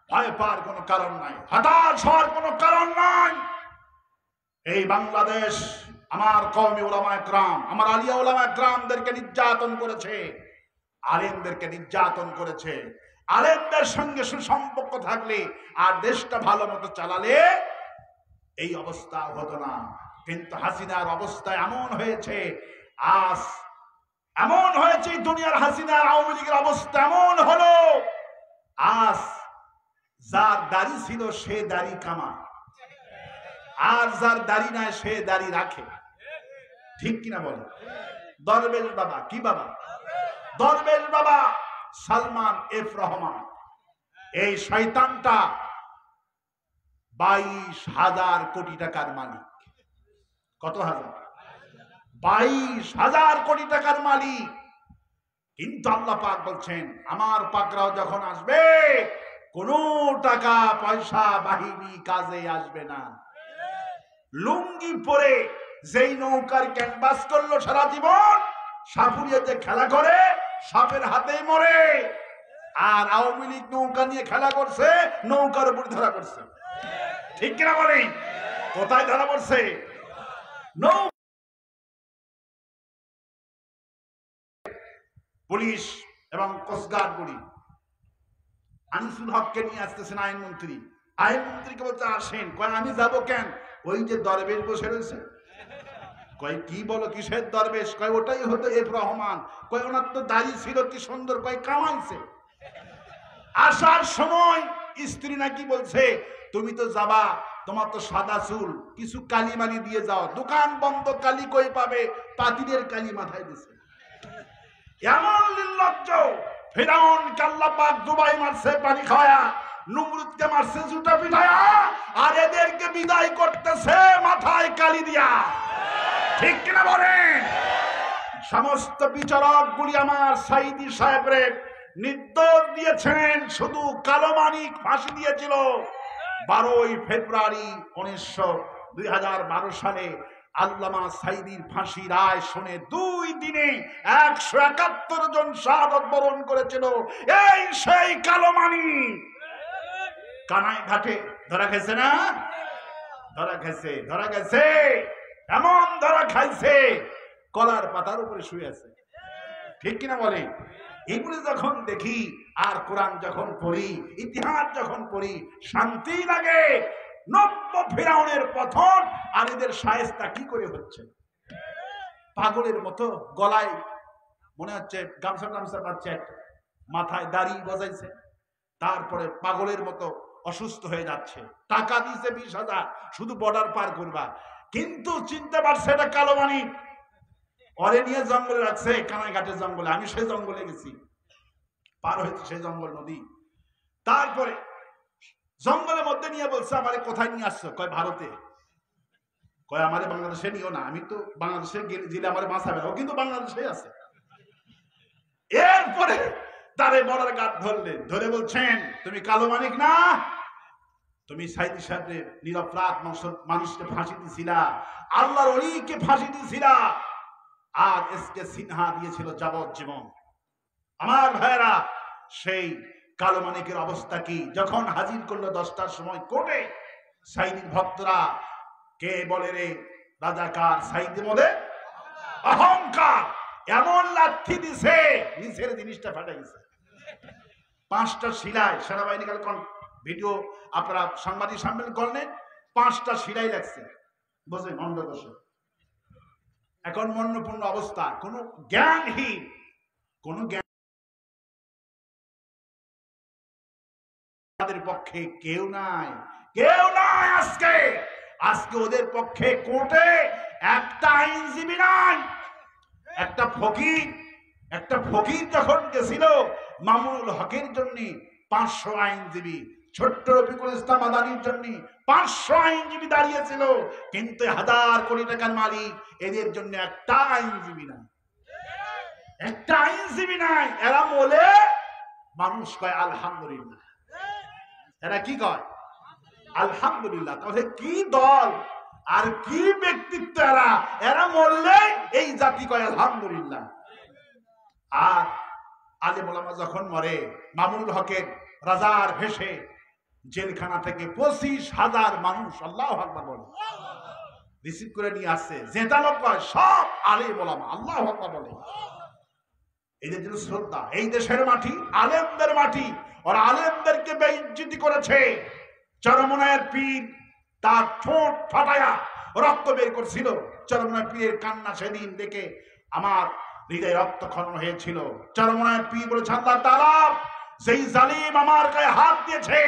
ভয় পাওয়ার কোনো কারণ নাই, হতাশ হওয়ার কোনো কারণ নাই। এই বাংলাদেশ আমার কওমি উলামায়ে কেরাম, আমার আলিয়া উলামায়ে কেরামদেরকে নির্যাতন করেছে। আলেমদেরকে নির্যাতন করেছে। আলেমদের সঙ্গে সুসম্পর্ক থাকলে আর দেশটা ভালো মতো চালালে এই অবস্থা হতো না। কিন্তু হাসিনার অবস্থা এমন হয়েছে, আজ এমন হয়েছে দুনিয়ার হাসিনার আওয়ামী লীগের অবস্থা এমন হলো, আজ যার দাড়ি ছিল সে দাড়ি কামায়, আর যার দাড়ি নাই সে দাড়ি রাখে। ঠিক কিনা বলে? দরবেশ বাবা, কি বাবা? দরবেশ বাবা সালমান এফ রহমান, এই শয়তানটা 22,000 কোটি টাকার মালিক। কত হাজার? 22,000 কোটি টাকার মালিক। কিন্তু আল্লাহ পাক বলছেন, আমার পাকরাও যখন আসবে কোনো টাকা পয়সা বাহিনী কাজে আসবে না। লুঙ্গি পরে যেই নৌকার ক্যানভাস করলো সারা জীবন, সাপুরিয়াতে খেলা করে সাপের হাতে মরে, আর আওয়ামী লীগ নৌকা নিয়ে খেলা করছে, নৌকার উপর ধরা পড়ছে। ঠিক কিনা বলেন? কোথায় ধরা পড়ছে? পুলিশ এবং কোস্টগার্ড গুলি আনিসুল হককে নিয়ে আসতেছেন আইনমন্ত্রী। আইনমন্ত্রীকে বলতে আসেন, কয় আমি যাবো কেন? ওই যে দরবেশ বসে রয়েছে। কয় কি বলো, কিসের দরবেশ? কয় ওটাই হতো এফ রহমান। কয় ওনার তো দাড়ি ছিল কি সুন্দর, কয় কামাইছে। আসার সময় স্ত্রী নাকি বলছে, তুমি তো যাবা, তোমার তো সাদা চুল, কিছু কালি মালি দিয়ে যাও। দোকান বন্ধ, কালি কই পাবে? পাতিলের কালি মাথায় দিছে। এমন নির্লজ্জ! ফিরাউনকে আল্লাহ পাক দুবাই মারছে পানি খাওয়া, নমরুদকে মারছে জুতা পিঠায়া, আর এদেরকে বিদায় করতেছে মাথায় কালি দিয়া। ঠিক কিনা বলেন? সমস্ত বিচারক গুলি আমার সাইদি সাহেবরে নির্দোষ দিয়েছেন। শুধু কালো মানিক ফাঁসি দিয়েছিল 12 ফেব্রুয়ারি 2012 সালে। আল্লামা সাইদির ফাঁসি রায় শুনে 2 দিনে 171 জন শাহাদাত বরণ করেছিল। এই সেই কালো মানিক কানাই ঘাটে ধরা গেছে না? ধরা গেছে, ধরা গেছে, এমন ধরা খাইছে কলার পাতার উপরে শুয়ে আছে। ঠিক কিনা বলে? এগুলো যখন দেখি আর কোরআন যখন পড়ি, ইতিহাস যখন পড়ি, শান্তি লাগে। 90 ফিরাউনের পতন, আর এদের শায়েস্তা কি করে হচ্ছে? পাগলের মতো গলায় মনে হচ্ছে গামছা গামছা পাচ্ছে, একটা মাথায় দাড়ি গজাইছে, তারপরে পাগলের মতো অসুস্থ হয়ে যাচ্ছে। টাকা দিয়েছে 20,000 শুধু বর্ডার পার করবা, কিন্তু চিনতে পারছে এটা কালো মানিক। ওরে নিয়ে জঙ্গলে রাখছে, কানাইঘাটের জঙ্গলে। আমি সেই জঙ্গলে গেছি, পার হয়েছে সেই জঙ্গল নদী। তারপরে জঙ্গলের মধ্যে নিয়ে বলছে, আমারে কোথায় নিয়ে আসছো? কয় ভারতে। কয় আমারে বাংলাদেশে নিও না, আমি তো বাংলাদেশে গেলে আমার বাঁচাবে, ও কিন্তু বাংলাদেশে আছে। এরপরে তারে বর্ডার গার্ড ধরলেন, ধরে বলছেন, তুমি কালো মানিক না? তুমি সাইদি সাহেবের নিরপরাধ মানুষকে ফাঁসি দিছিলা, আল্লাহর ওলিকে ফাঁসি দিছিলা, আর এসকে সিনহা দিয়েছিল যাবজ্জীবন। আমার ভাইরা, সেই কালো মানিকের অবস্থা কি? যখন হাজির করলো 10টার সময় কোর্টে, সাইদির ভক্তরা কে বলে রে রাজাকার, সাইদের মধ্যে অহংকার, এমন লাথি দিছে নিচের জিনিসটা ফাটা গেছে। 5টা শিলায়, সেনাবাহিনী কাল ভিডিও আপনারা সাংবাদিক সম্মেলন করলেন, 5টা শিলাই লাগছে। বোঝেন অন্ধকোষ। এখন মন্নপূর্ণ অবস্থা, কোন জ্ঞানহীন, কোন জ্ঞান তাদের পক্ষে কেউ নাই, কেউ নাই। আজকে আজকে ওদের পক্ষে কোর্টে একটা আইনজীবী নাই। একটা ফকির যখন গেছিল মামুনুল হকের জন্য 500 আইনজীবী, ছোট্ট রফিকুল ইসলাম আদানির জন্য 500 আইনজীবী দাঁড়িয়েছিল, কিন্তু 1000 কোটি টাকার মালিক, এদের জন্য একটা আইনজীবী নাই, একটা আইনজীবী নাই। এরা বলে মানুষ কয় আলহামদুলিল্লাহ। এরা কি কয়? আলহামদুলিল্লাহ। তাহলে কি দল আর কি ব্যক্তিত্ব এরা! এরা মরলে এই জাতি কয় আলহামদুলিল্লাহ। আর আলেম ওলামা যখন মরে, মামুনুল হকের রাজার ভেসে জেলখানা থেকে 25,000 মানুষ আল্লাহু আকবার বলে রিসিভ করে নিয়ে আসছে। জেতালো কয় সব আলেম ওলামা, আল্লাহু আকবার বলে। এদের জন্য শ্রদ্ধা। এই দেশের মাটি আলেমদের মাটি, আর আলেমদেরকে বেইজ্জতি করেছে। চরমনায়ের পীর তার ঠোঁট ফাটায়া রক্ত বের করছিল। চরমনায়ের পীরের কান্না সেদিন দেখে আমার হৃদয়ে রক্তক্ষরণ হয়েছিল। চরমনায়ের পীর বলেছে, আল্লাহ তাআলা যেই জালিম আমার গায়ে হাত দিয়েছে,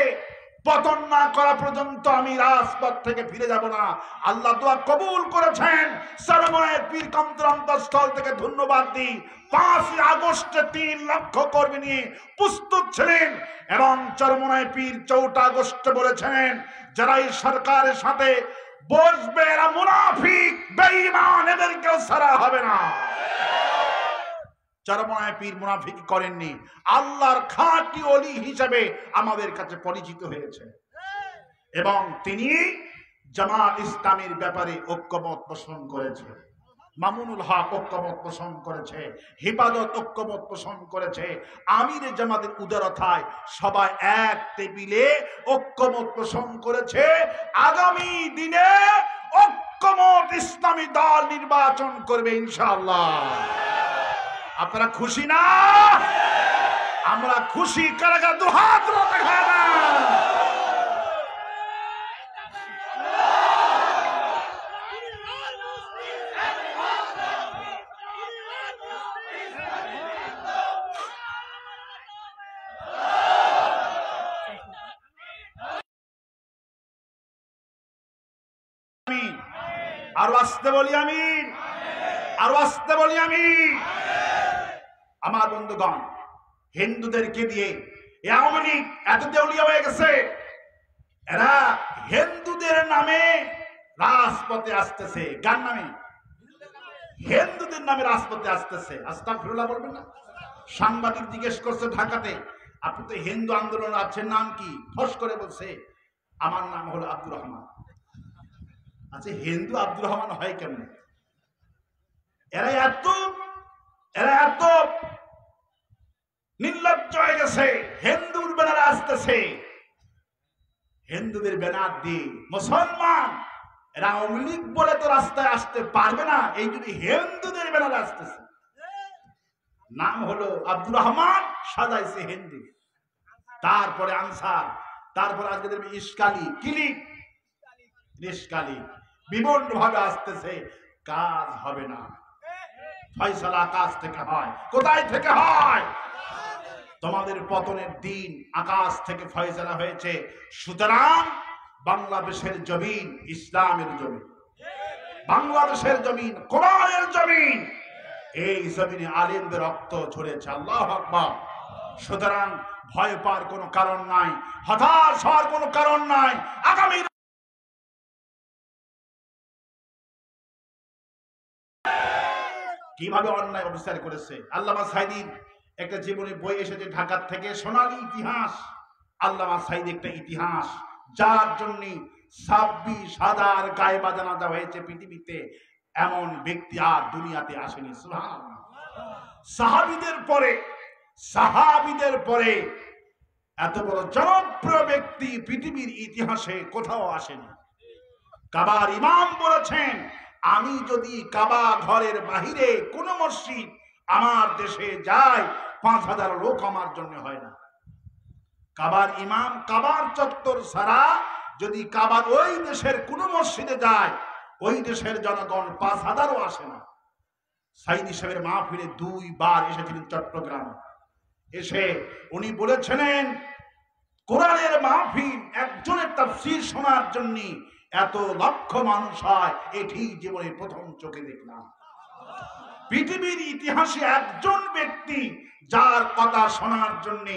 পতন না করা পর্যন্ত আমি রাজপথ থেকে ফিরে যাব না। আল্লাহ দোয়া কবুল করেছেন। চরমনায়ের পীর অন্তরস্থল থেকে ধন্যবাদ দিই। 5 আগস্টে 3 লক্ষ কর্মী নিয়ে প্রস্তুত ছিলেন, এবং চরমনায়ের পীর 4 আগস্টে বলেছেন, যারা এই সরকারের সাথে বসবে এরা মুনাফিক বেঈমান, এদেরকেও ছাড়া হবে না। চরমনায়ের পীর মুনাফিকি করেননি, আল্লাহর খাঁটি ওলি হিসেবে আমাদের কাছে পরিচিত হয়েছে, এবং তিনি জামাত ইসলামের ব্যাপারে ঐক্যমত পোষণ করেছে। মামুনুল হক ঐক্যমত পোষণ করেছে, হিফাজত ঐক্যমত পোষণ করেছে। আমিরে জামাতের উদারতায় সবাই এক টেবিলে ঐক্যমত পোষণ করেছে। আগামী দিনে ঐক্যমত ইসলামী দল নির্বাচন করবে ইনশাআল্লাহ। আপনারা খুশি না? আমরা খুশি। কারা কারা দুহাত দেখা না? আর আসতে বলি আমিন, আর আসতে বলি আমিন। আমার বন্ধুগণ, হিন্দুদেরকে দিয়ে আওয়ামী লীগ এত দেউলিয়া হয়ে গেছে, এরা হিন্দুদের নামে রাজপথে আসতেছে। গান নামে হিন্দুদের নামে রাজপথে আসতেছে। আস্তাগফিরুল্লাহ বলবেন না? সাংবাদিক জিজ্ঞেস করছে ঢাকাতে, আপনি তো হিন্দু আন্দোলন আছেন, নাম কি? ফস করে বলছে, আমার নাম হলো আব্দুর রহমান। আচ্ছা, হিন্দু আব্দুর রহমান হয় কেমন? এরা এত নির্লজ্জ হয়ে গেছে। হিন্দুর ব্যানার আসতেছে, হিন্দুদের ব্যানার দিয়ে মুসলমান এরা আওয়ামী লীগ বলে তো রাস্তায় আসতে পারবে না, এই যদি হিন্দুদের ব্যানার আসতেছে। নাম হলো আব্দুর রহমান, সাজাইছে হিন্দু, তারপরে আনসার, তারপরে আজকে দেখবে ইস্কালি, কিলিক, নিষ্কালি, বিভিন্ন ভাবে আসতেছে। কাজ হবে না। ফয়সালা আকাশ থেকে হয়। কোথায় থেকে হয়? তোমাদের পতনের দিন আকাশ থেকে ফয়সালা হয়েছে। সুতরাং বাংলাদেশের জমিন ইসলামের জমিন, বাংলাদেশের জমিন কোরআনের জমিন। এই জমিনে আলেমদের রক্ত ঝরেছে। আল্লাহু আকবার। সুতরাং ভয় পাওয়ার কোনো কারণ নাই, হতাশ হওয়ার কোনো কারণ নাই। আগামী কিভাবে অন্যায় অবিচার করেছে। আল্লামা সাঈদীর একটা জীবনী বই এসেছে ঢাকা থেকে, সোনালী ইতিহাস। আল্লামা সাঈদী একটা ইতিহাস, যার জন্য 26,000 গায়েবা জানাজা হয়েছে পৃথিবীতে। এমন ব্যক্তি আর দুনিয়াতে আসেনি। সুবহানাল্লাহ। সাহাবীদের পরে এত বড় জনপ্রিয় ব্যক্তি পৃথিবীর ইতিহাসে কোথাও আসেনি। কাবার ইমাম বলেছেন, আমি যদি কাবা ঘরের বাহিরে কোন মসজিদ আমার দেশে যায়, 5,000 লোক আমার জন্য হয় না। কাবার ইমাম কাবার চত্বর ছাড়া যদি কাবার ওই দেশের কোন মসজিদে যায়, ওই দেশের জনগণ 5,000ও আসে না। সাঈদী সাহেবের মাহফিলে 2 বার এসেছিলেন চট্টগ্রাম। এসে উনি বলেছিলেন, কোরআনের মাহফিল একজনের তাফসীর শোনার জন্য এত লক্ষ মানুষ হয়, এটি জীবনে প্রথম চোখে দেখলাম। পৃথিবীর ইতিহাসে একজন ব্যক্তি যার কথা শোনার জন্য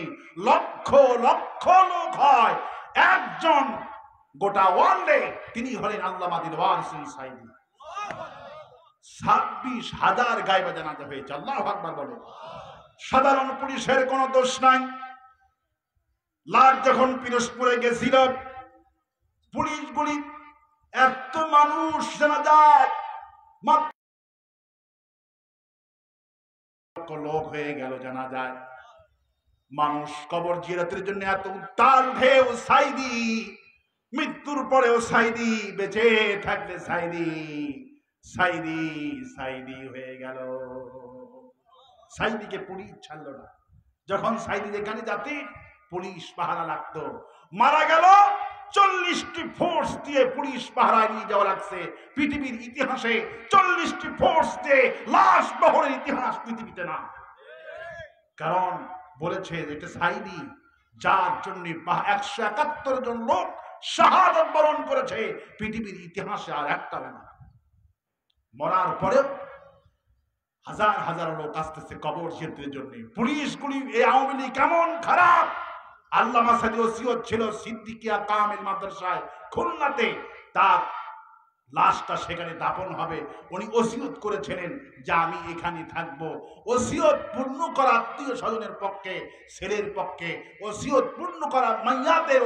লক্ষ লক্ষ লোক হয়, একজন গোটা ওয়ার্ল্ডে, তিনি হলেন আল্লামা দিলওয়ার হোসেন সাঈদী। 26,000 গায়েবা জানাজা হয়েছে। আল্লাহু আকবার বলে। সাধারণ পুলিশের কোনো দোষ নাই। লাশ যখন পিরোজপুরে গেছিল, পুলিশগুলি এত মানুষ জানা যায়, লোক হয়ে গেল জানা যায়। মানুষ কবর জিয়ারতের জন্য এত উত্তাল ঢেউ। সাঈদী মৃত্যুর পরেও সাঈদী, বেঁচে থাকলে সাঈদী সাঈদী সাঈদী হয়ে গেল। সাইদিকে পুলিশ ছাড়লো না। যখন সাইদি যেখানে যাতে পুলিশ পাহারা লাগতো, মারা গেল 40টি ফোর্স দিয়ে পুলিশ পাহারায় নিয়ে যাওয়া লাগছে। পৃথিবীর ইতিহাসে 40টি ফোর্স দিয়ে লাশ বহরের ইতিহাস পৃথিবীতে না। কারণ বলেছে এটা সাইদি, যার জন্য 171 জন লোক শাহাদাত বরণ করেছে, পৃথিবীর ইতিহাসে আর একটা না। মরার পরেও হাজার হাজার লোক আসতেছে কবর জিয়ারতের জন্য। পুলিশগুলি এই আওয়ামী লীগ কেমন খারাপ! আল্লামা সাইদি ওসিয়ত ছিল সিদ্দিকিয়া কামিল মাদ্রাসায় খুলনাতে, তার লাশটা সেখানে দাফন হবে। উনি ওসিয়ত করেছিলেন যে আমি এখানে থাকবো। ওসিয়ত পূর্ণ করা আত্মীয় স্বজনের পক্ষে, ছেলের পক্ষে ওসিয়ত পূর্ণ করা মাইয়াতের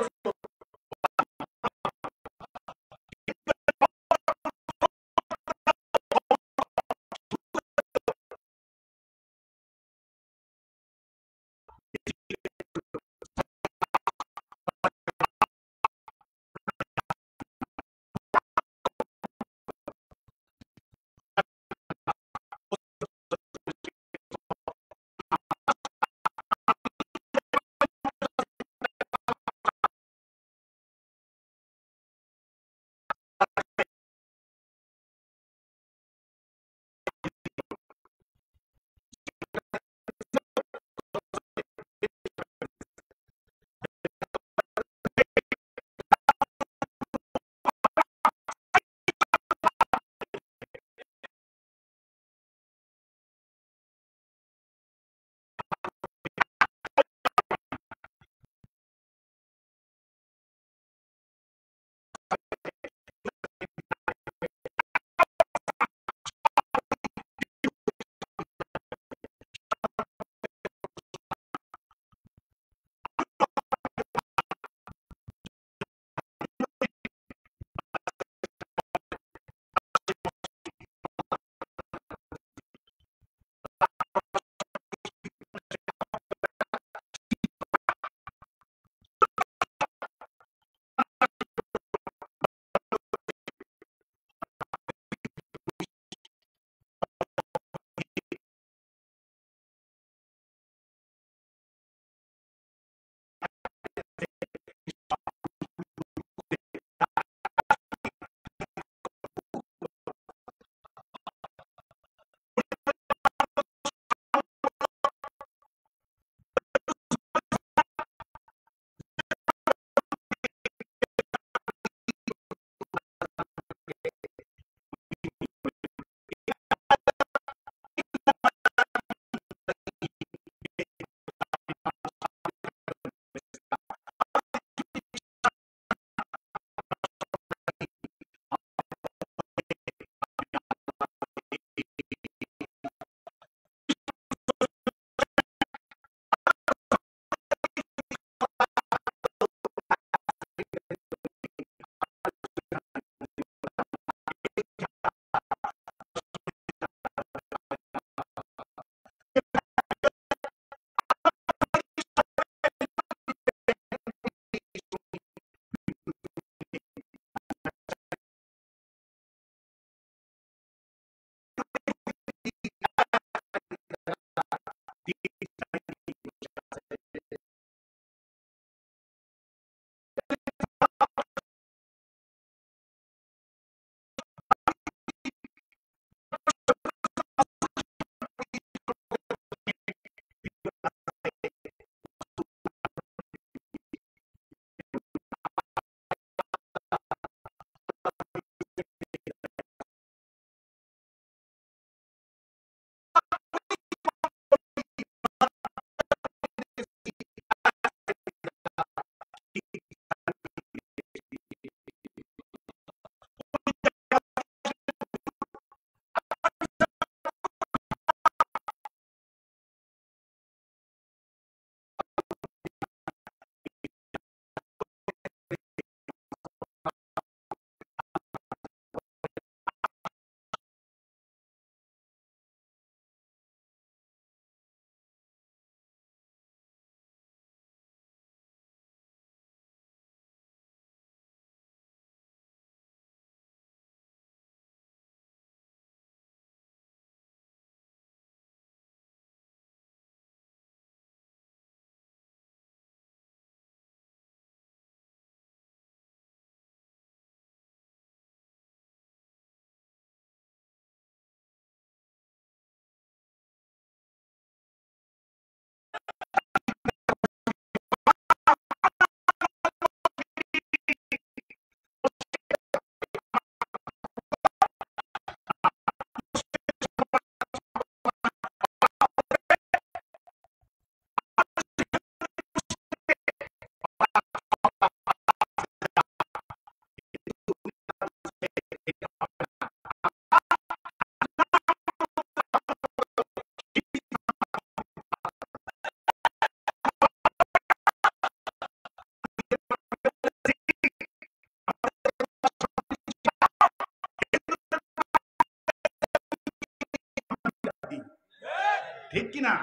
কিনা?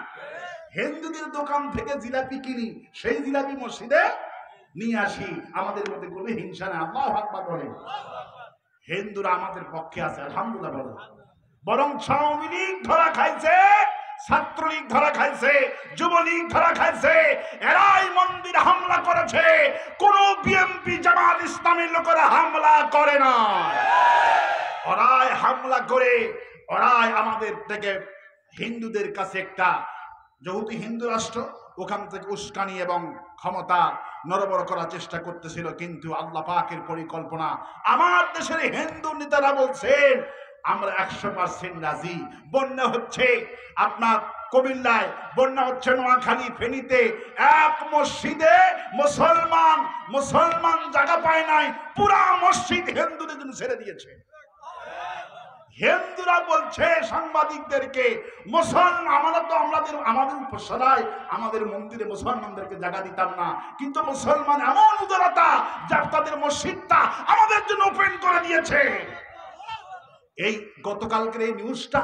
হিন্দুদের দোকান থেকে জিলাপি কিনি, সেই জিলাপি মসজিদে নিয়ে আসি। আমাদের মধ্যে কোনো হিংসা না। আল্লাহু আকবার বলে। হিন্দুরা আমাদের পক্ষে আছে, আলহামদুলিল্লাহ বলে। বরং আওয়ামী লীগ ধরা খাইছে, ছাত্রলীগ ধরা খাইছে, যুবলীগ ধরা খাইছে, এরাই মন্দির হামলা করেছে। কোন বিএনপি জামাত ইসলামের লোকেরা হামলা করে না। ওরাই হামলা করে, ওরাই আমাদের থেকে হিন্দুদের কাছে একটা, যেহেতু হিন্দু রাষ্ট্র, ওখান থেকে উস্কানি এবং ক্ষমতা নড়বড় করার চেষ্টা করতেছিল। কিন্তু আল্লাহ পাকের পরিকল্পনা, আমার দেশের হিন্দু নেতারা বলছেন আমরা 100% রাজি। বন্যা হচ্ছে আপনার কুমিল্লায়, বন্যা হচ্ছে নোয়াখালী, ফেনীতে, এক মসজিদে মুসলমান জায়গা পায় নাই, পুরা মসজিদ হিন্দুদের জন্য ছেড়ে দিয়েছে। হিন্দুরা বলছে সাংবাদিকদেরকে, আমরা তো আমাদের উপসরায় আমাদের মন্দিরে মুসলমানদেরকে জায়গা দিতাম না, কিন্তু মুসলমান এমন উদারতা যা তাদের মসজিদটা আমাদের জন্য ওপেন করে দিয়েছে। এই গতকালকের এই নিউজটা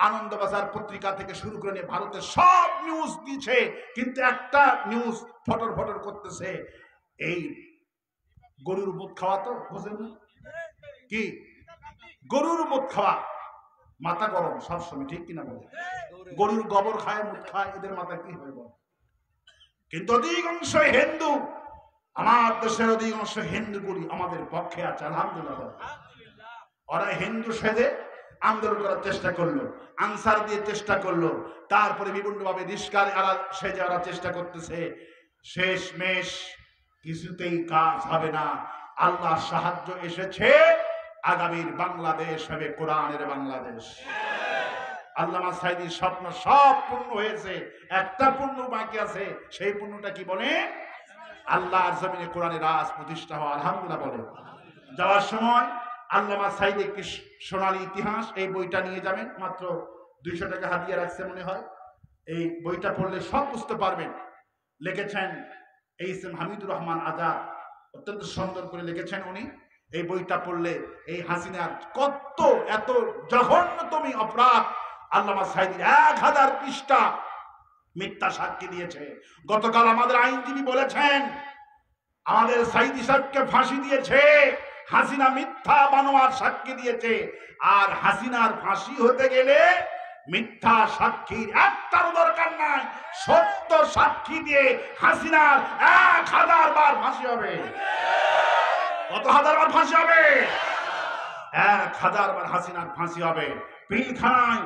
আনন্দবাজার পত্রিকা থেকে শুরু করে নিয়ে ভারতের সব নিউজ দিচ্ছে, কিন্তু একটা নিউজ ফটর করতেছে, এই গরুর মুখ খাওয়া। তো বুঝেন না কি গরুর মুখ খাওয়া? মাথা গরম সবসময়, ঠিক কিনা বলে? গরুর গোবর খায়, মুখ খায়, এদের মাথা কি হবে বল? কিন্তু অধিকাংশ হিন্দু, আমার দেশের অধিকাংশ হিন্দুগুলি আমাদের পক্ষে আছে, আলহামদুলিল্লাহ। ওরা হিন্দু সেজে আন্দোলন করার চেষ্টা করলো, আনসার দিয়ে চেষ্টা করলো, তারপরে বিভিন্ন ভাবে রিস্কার সেজে ওরা চেষ্টা করতেছে। শেষমেশ কিছুতেই কাজ হবে না। আল্লাহ সাহায্য এসেছে, আগামীর বাংলাদেশ হবে কোরআনের বাংলাদেশ। আল্লামা সাঈদীর স্বপ্ন সব পূর্ণ হয়েছে, একটা পূর্ণ বাকি আছে। সেই পূর্ণটা কি বলে? আল্লাহর জমিনে কোরআনের রাজ প্রতিষ্ঠা হওয়া, আলহামদুলিল্লাহ বলে। যাওয়ার সময় আল্লামা সাঈদী একটি সোনালী ইতিহাস, এই বইটা নিয়ে যাবেন, মাত্র 200 টাকা হাদিয়া রাখছে মনে হয়। এই বইটা পড়লে সব বুঝতে পারবেন। লিখেছেন এইচ.এম. হামিদুর রহমান আজাদ, অত্যন্ত সুন্দর করে লিখেছেন উনি। এই বইটা পড়লে এই হাসিনার কত এত জঘন্যতম অপরাধ আল্লামা সাঈদী 1000 পৃষ্ঠা মিথ্যা সাক্ষী দিয়েছে। গতকাল আমাদের আইনজীবী বলেছেন আমাদের সাঈদী সাহেবকে ফাঁসি দিয়েছে, হাসিনা মিথ্যা বানোয়ার সাক্ষী দিয়েছে। আর হাসিনার ফাঁসি হতে গেলে মিথ্যা সাক্ষীর একটাও দরকার নাই, সত্য সাক্ষী দিয়ে হাসিনার 1000 বার ফাঁসি হবে। কত হাজার বার ফাঁসি হবে? 1000 বার হাসিনার ফাঁসি হবে। পিলখানায়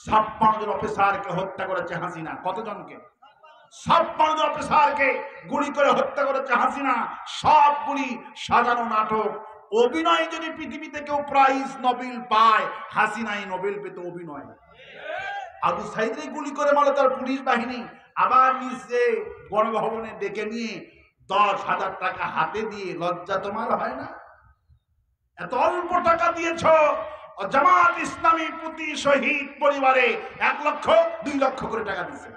56 জন অফিসারকে হত্যা করেছে হাসিনা। কতজনকে? 56 জন অফিসারকে গুলি করে হত্যা করেছে হাসিনা। সবগুলি সাজানো নাটক। অভিনয় যদি পৃথিবীতে কেউ প্রাইজ নোবেল পায়, হাসিনাই নোবেল পেত অভিনয়। আবু সাঈদকে গুলি করে মারল তার পুলিশ বাহিনী, আবার নিচে গণভবনে ডেকে নিয়ে 10,000 টাকা হাতে দিয়ে, লজ্জা তোমার হয় না? এত অল্প টাকা দিয়েছ। জামাত ইসলামী প্রতি শহীদ পরিবারে 1 লক্ষ 2 লক্ষ করে টাকা দিছে।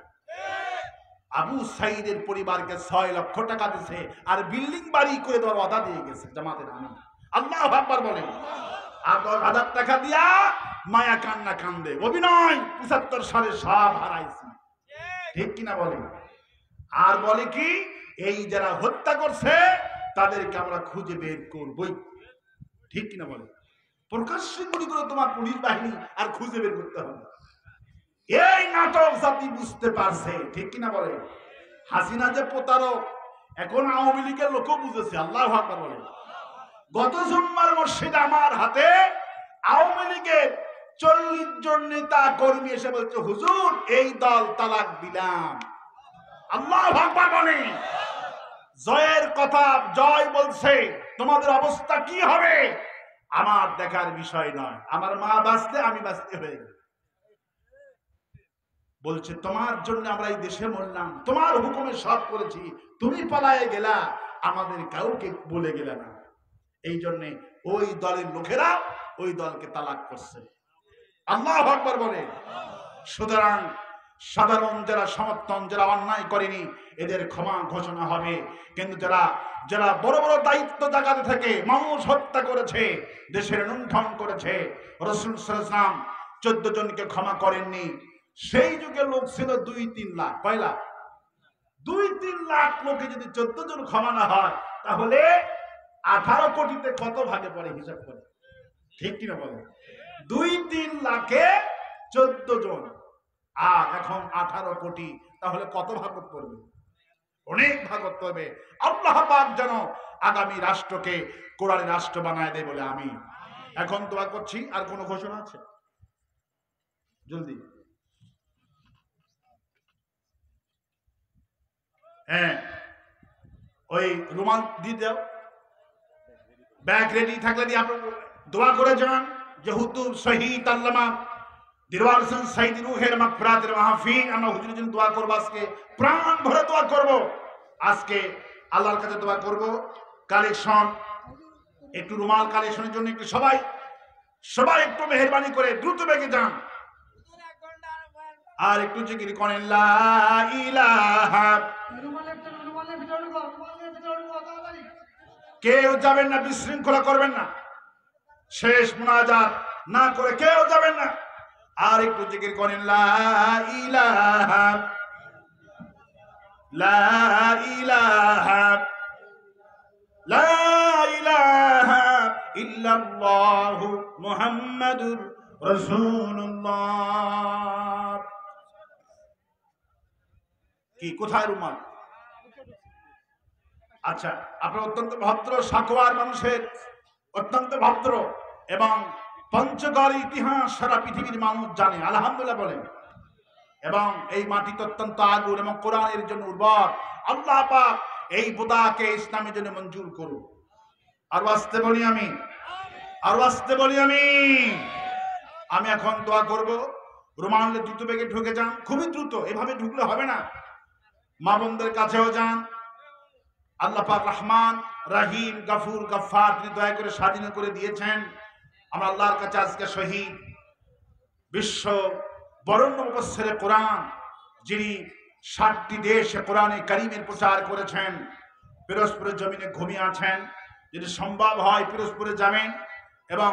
আবু সাঈদের পরিবারকে 6 লক্ষ টাকা দিছে, আর বিল্ডিং বাড়ি করে দেওয়ার ওয়াদা দিয়ে গেছে জামাতের আমির। আল্লাহু আকবার বলেন। আর 10,000 টাকা দিয়া মায়া কান্না কান্দে। অভিনয় 75 সালে সব হারাইছি, ঠিক কিনা বলেন? আর বলে কি, এই যারা হত্যা করছে তাদেরকে আমরা খুঁজে বের করবই, ঠিক কিনা বলে? প্রকাশ্যে গুলি করে তোমার পুলিশ বাহিনী আর খুঁজে বের করতে হবে। এই নাটক জাতি বুঝতে পারছে, ঠিক কিনা বলে? হাসিনা যে প্রতারক এখন আওয়ামী লীগের লোকও বুঝেছে। আল্লাহু আকবার বলে। গত জুম্মার মসজিদ আমার হাতে আওয়ামী লীগের 40 জন নেতা কর্মী এসে বলছে, হুজুর এই দল তালাক দিলাম। আল্লাহু আকবার বলে। জয়ের কথা জয় বলছে, তোমাদের অবস্থা কি হবে আমার দেখার বিষয় নয়, আমার মা বাঁচতে আমি বাঁচতে হয়ে গেল। বলছে তোমার জন্য আমরা এই দেশে মরলাম, তোমার হুকুমে সব করেছি, তুমি পালায়ে গেলা, আমাদের কাউকে বলে গেলে না। এই জন্য ওই দলের লোকেরা ওই দলকে তালাক করছে। আল্লাহু আকবার বলে। সুতরাং সাধারণ যারা সমর্থন, যারা অন্যায় করেনি, এদের ক্ষমা ঘোষণা হবে। কিন্তু যারা বড় বড় দায়িত্ব জায়গাতে থেকে মানুষ হত্যা করেছে, দেশের লুণ্ঠন করেছে, রাসূল সাল্লাল্লাহু আলাইহি ওয়াসাল্লাম 14 জনকে ক্ষমা করেননি, সেই যুগে লোক ছিল 2-3 লাখ। কয় লাখ? 2-3 লাখ লোকে যদি 14 জন ক্ষমা না হয়, তাহলে 18 কোটিতে কত ভাগে পড়ে হিসাব করে? ঠিক কিনা বলে? 2-3 লাখে 14 জন, আর এখন 18 কোটি, তাহলে কত ভাগত পড়বে? অনেক ভাগত পড়বে। আল্লাহ পাক যেন আগামী রাষ্ট্রকে কোরআনী রাষ্ট্র বানায় দেয় বলে আমি এখন দোয়া করছি। আর কোন ঘোষণা আছে? জলদি। হ্যাঁ, ওই রুমাল দিয়ে দাও, ব্যাগ রেডি থাকলে দিয়ে আপনি দোয়া করে যান। যেহেতু শহীদ আল্লামা দিলওয়ার হোসেন সাইদি রুহের মাগফিরাতের মাহফিল, আমরা হুজুরের জন্য দোয়া করবো। আজকে প্রাণ ভরে দোয়া করব। আজকে আল্লাহর কাছে দোয়া করব। কালেকশন, একটু রুমাল কালেকশনের জন্য একটু সবাই একটু মেহেরবানি করে দ্রুত বেগে যান, আর একটু জিকির করেন লা ইলাহা। কেউ যাবেন না, বিশৃঙ্খলা করবেন না, শেষ মুনাজাত না করে কেউ যাবেন না। আর একটু জিকির করেন লা ইলাহা লা ইলাহা লা ইলাহা ইল্লাল্লাহু মুহাম্মাদুর রাসূলুল্লাহ। কি কোথায় রুমাল? আচ্ছা, আপনার অত্যন্ত ভদ্র সাকোয়ার মানুষের, অত্যন্ত ভদ্র, এবং পঞ্চগড় ইতিহাস সারা পৃথিবীর মানুষ জানে, আলহামদুলিল্লাহ বলেন। এবং এই মাটিতে অত্যন্ত আগুন এবং কোরআনের জন্য উর্বর। আল্লাহ পাক এই বোদাকে ইসলামের জন্য মঞ্জুর করুন। আর আসতে বলি আমি, আমি এখন দোয়া করব। রুমালে দ্রুত বেগে ঢুকে যান, খুবই দ্রুত, এভাবে ঢুকলে হবে না। মা বোনদের কাছেও যান। আল্লাহ পাক রহমান রহিম গফুর গফফার, তিনি দয়া করে স্বাধীন করে দিয়েছেন। আমরা আল্লাহর কাছে আজকে শহীদ বিশ্ব বরেণ্য মুফাসসিরে কোরআন, যিনি 60টি দেশে কোরআনে কারীমের প্রচার করেছেন, পিরোজপুরের জমিনে ঘুমিয়ে আছেন। যদি সম্ভব হয় পিরোজপুরে যাবেন এবং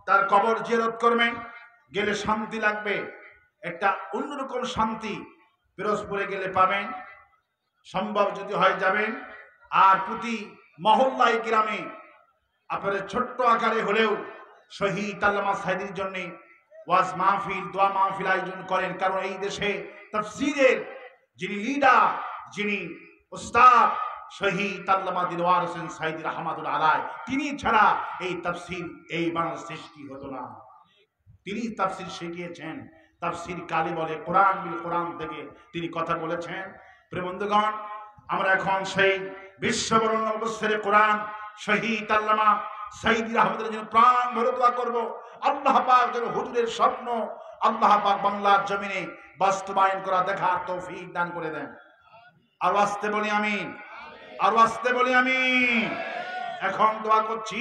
তার কবর জিয়ারত করবেন, গেলে শান্তি লাগবে, একটা অন্যরকম শান্তি পিরোজপুরে গেলে পাবেন। সম্ভব যদি হয় যাবেন। আর প্রতি মহল্লায় গ্রামে আপনাদের ছোট্ট আকারে হলেও শহীদ আল্লামা সাইদির জন্য ওয়াজ মাহফিল, দোয়া মাহফিল আয়োজন করেন। কারণ এই দেশে তাফসীরের যিনি লিডার, যিনি উস্তাদ, শহীদ আল্লামা দিলওয়ার হোসেন সাইদি রাহমাতুল্লাহ আলাইহি, তিনি ছাড়া এই তাফসীর এই বাংলার সৃষ্টি হতো না। তিনি তাফসীর শিখিয়েছেন। তাফসীর কালি বলে, কোরআন বিল কোরআন থেকে তিনি কথা বলেছেন। প্রিয় বন্ধুগণ, আমরা এখন সেই বিশ্ববরণ্য মুফাসসিরে কোরআন শহীদ আল্লামা সাইদি রাহমাতুল্লাহ জন্য প্রাণ ভরে দোয়া করব। আল্লাহ পাক যেন হুজুরের স্বপ্ন আল্লাহ পাক বাংলার জমিনে বাস্তবায়ন করা দেখার তৌফিক দান করে দেন। আর আসতে বলি আমিন, আর আসতে বলি আমিন। এখন দোয়া করছি।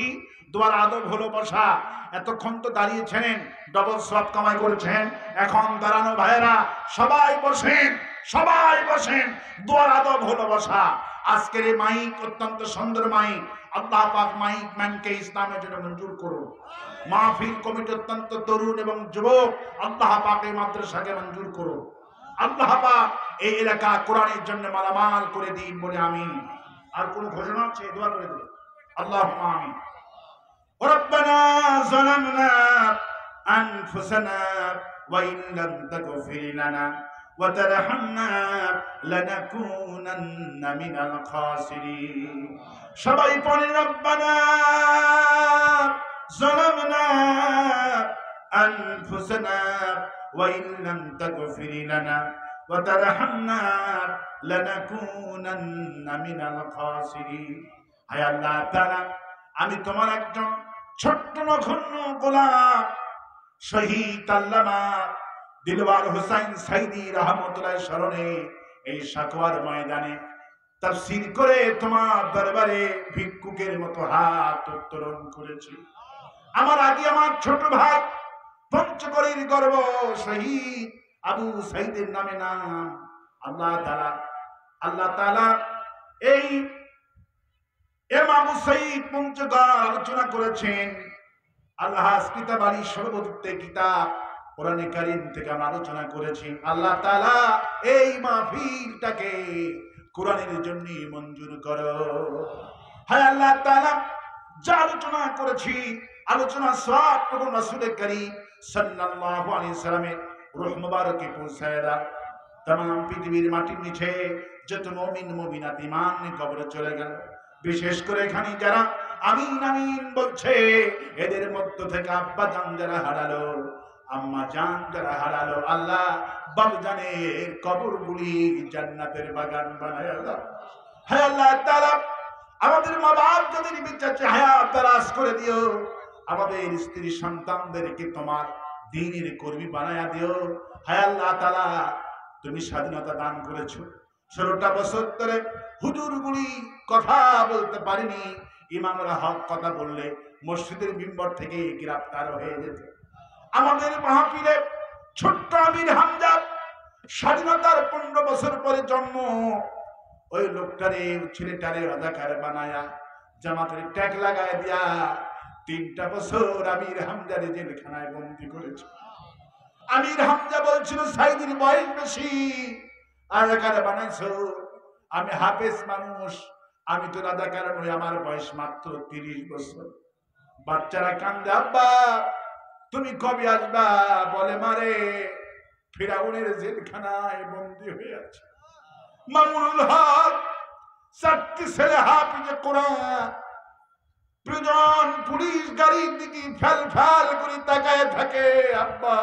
দোয়ার আদব হলো বসা। এতক্ষণ তো দাঁড়িয়েছেন, ডবল সওয়াব কামাই করেছেন। এখন দাঁড়ানো ভাইয়েরা সবাই বসেন, সবাই বসেন। দোয়ার আদব হলো বসা। আজকের এই মাইক অত্যন্ত সুন্দর মাইক। আল্লাহ পাক মাইক ম্যানকে ইসলামের জন্য মঞ্জুর করুন। মাহফিল কমিটি অত্যন্ত তরুণ এবং যুবক, আল্লাহ পাক এই মাদ্রাসাকে মঞ্জুর করুন। আল্লাহ পাক এই এলাকা কোরআনের জন্য মালামাল করে দিন বলে আমিন। আর কোন ঘোষণা আছে? দোয়া করে দিন। আল্লাহুম্মা আমিন। রব্বানা যালামনা আনফুসানা ওয়া ইন লাম তাগফির লানা ওয়া তারহামনা লানাকুনান্না মিনাল খাসিরিন। সবাই পড়ে রব্বানা যালামনা আনফুসানা ওয়া ইন লাম তাগফির লানা ওয়া তারহামনা লানাকুনান্না মিনাল খাসিরিন। হায় আল্লাহ তাআলা, আমি তোমার একজন ছোট্ট নগণ্য গোলাম, শহীদ আল্লামা দিলওয়ার হোসেন সাইদি রাহমাতুল্লাহ স্মরণে এই সাকওয়ার ময়দানে তাফসীর করে তোমার দরবারে ভিক্ষুকের মতো হাত উত্তোলন করেছি। আমার আগে আমার ছোট ভাই পঞ্চগড়ের গর্ব শহীদ আবু সাইদের নামে নাম। আল্লাহ তাআলা এই আবু সাইদ পঞ্চগড় আলোচনা করেছেন। আল্লাহ কিতাব আলী সর্বদুক্তে কিতাব কোরআনে কারীম থেকে আমরা আলোচনা করেছি। আল্লাহ তাআলা এই মাহফিলটাকে কোরআনের জন্য মঞ্জুর করো। হায় আল্লাহ তাআলা, যা আলোচনা করেছি আলোচনা সওয়াব এবং রাসূল করিম সাল্লাল্লাহু আলাইহি সাল্লামের রূহ মুবারকে পৌঁছায় দাও। तमाम পৃথিবীর মাটির নিচে যত মুমিন মুমিনাত ঈমান নিয়ে কবরে চলে গেল, বিশেষ করে এখানে যারা আমিন আমিন বলছে, এদের মধ্য থেকে আব্বা জান যারা হারালো, আম্মা জান যারা হারালো, আল্লাহ বাবা জানের কবরগুলি জান্নাতের বাগান বানায় দাও। হে আল্লাহ তাআলা, আমাদের মা বাপ যাদের বেঁচে হায়াত দারাজ করে দিও, আমাদের স্ত্রী সন্তানদেরকে তোমার দ্বীনের কর্মী বানায়া দিও। হে আল্লাহ তাআলা, তুমি স্বাধীনতা দান করেছো, 16টা বছর ধরে হুজুরগুলি কথা বলতে পারিনি, ইমামরা হক কথা বললে মসজিদের মিম্বর থেকে গ্রেফতার হয়ে যেত। আমাদের মাহফিলে ছোট্ট আমির হামজা স্বাধীনতার 15 বছর পরে জন্ম, ওই লোকটারে ছেলেটারে রাজাকার বানায়া জামাতের ট্যাগ লাগায় দিয়া 3টা বছর আমির হামজারে জেলখানায় বন্দী করেছে। আমির হামজা বলছিল সাইদির বয়স বেশি, রাজাকার বানাইছো, আমি হাফেজ মানুষ, আমি তো রাজাকার নই, আমার বয়স মাত্র 30 বছর। বাচ্চারা কান্দে, আব্বা তুমি কবে আসবা? বলে মারে ফিরাউনের জেলখানায় বন্দী হয়ে আছে। মামুনুল হক 4টি ছেলে হাফিজে কোরআন, প্রয়োজন পুলিশ গাড়ির দিকে ফেল ফেল করে তাকায় থাকে, আব্বা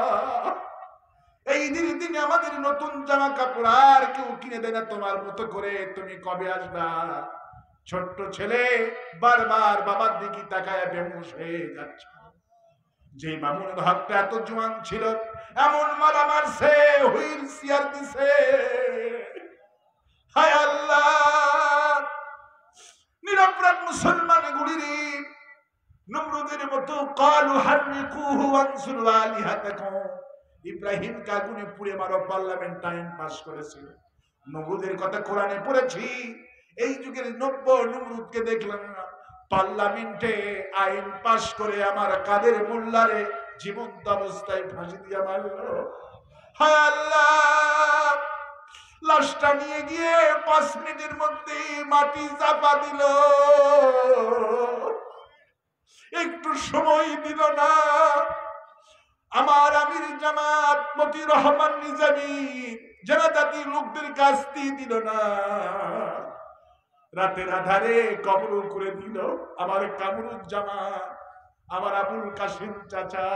এই দিনে আমাদের নতুন জামা কাপড় আর কেউ কিনে দেয় না তোমার মতো করে, তুমি কবে আসবা? ছোট্ট ছেলে বারবার বাবার দিকে তাকায় বেহুশ হয়ে যাচ্ছে। যে মামুনুল হকটা এত জোয়ান ছিল, এমন মারা মারছে, হুইল চেয়ার দিছে। হায় আল্লাহ, নিরপরাধ মুসলমান গুলিরে নমরুদের মতো কালু হাররিকুহু ওয়ানসুরু আলিহাতাকুম, ইব্রাহিম কাগুনে পুড়ে মারো, পার্লামেন্ট টাইম পাস করেছিল। নমরুদের কথা কোরআনে পড়েছি। এই যুগের নব্য নমরুদকে দেখলাম না পার্লামেন্টে আইন পাস করে আমার কাদের মোল্লারে জীবন্ত অবস্থায় ফাঁসি দিয়ে মারলো। হায় আল্লাহ, লাশটা নিয়ে গিয়ে 5 মিনিটের মধ্যে মাটি চাপা দিল, একটু সময় দিল না। আমার আমির জামাত মতিউর রহমান নিজামী জানাজাতি লোকদের কাস্তি দিল না, রাতের আধারে কবর করে দিল আমার কামরুজ্জামান, আমার আবুল কাসিম চাচা।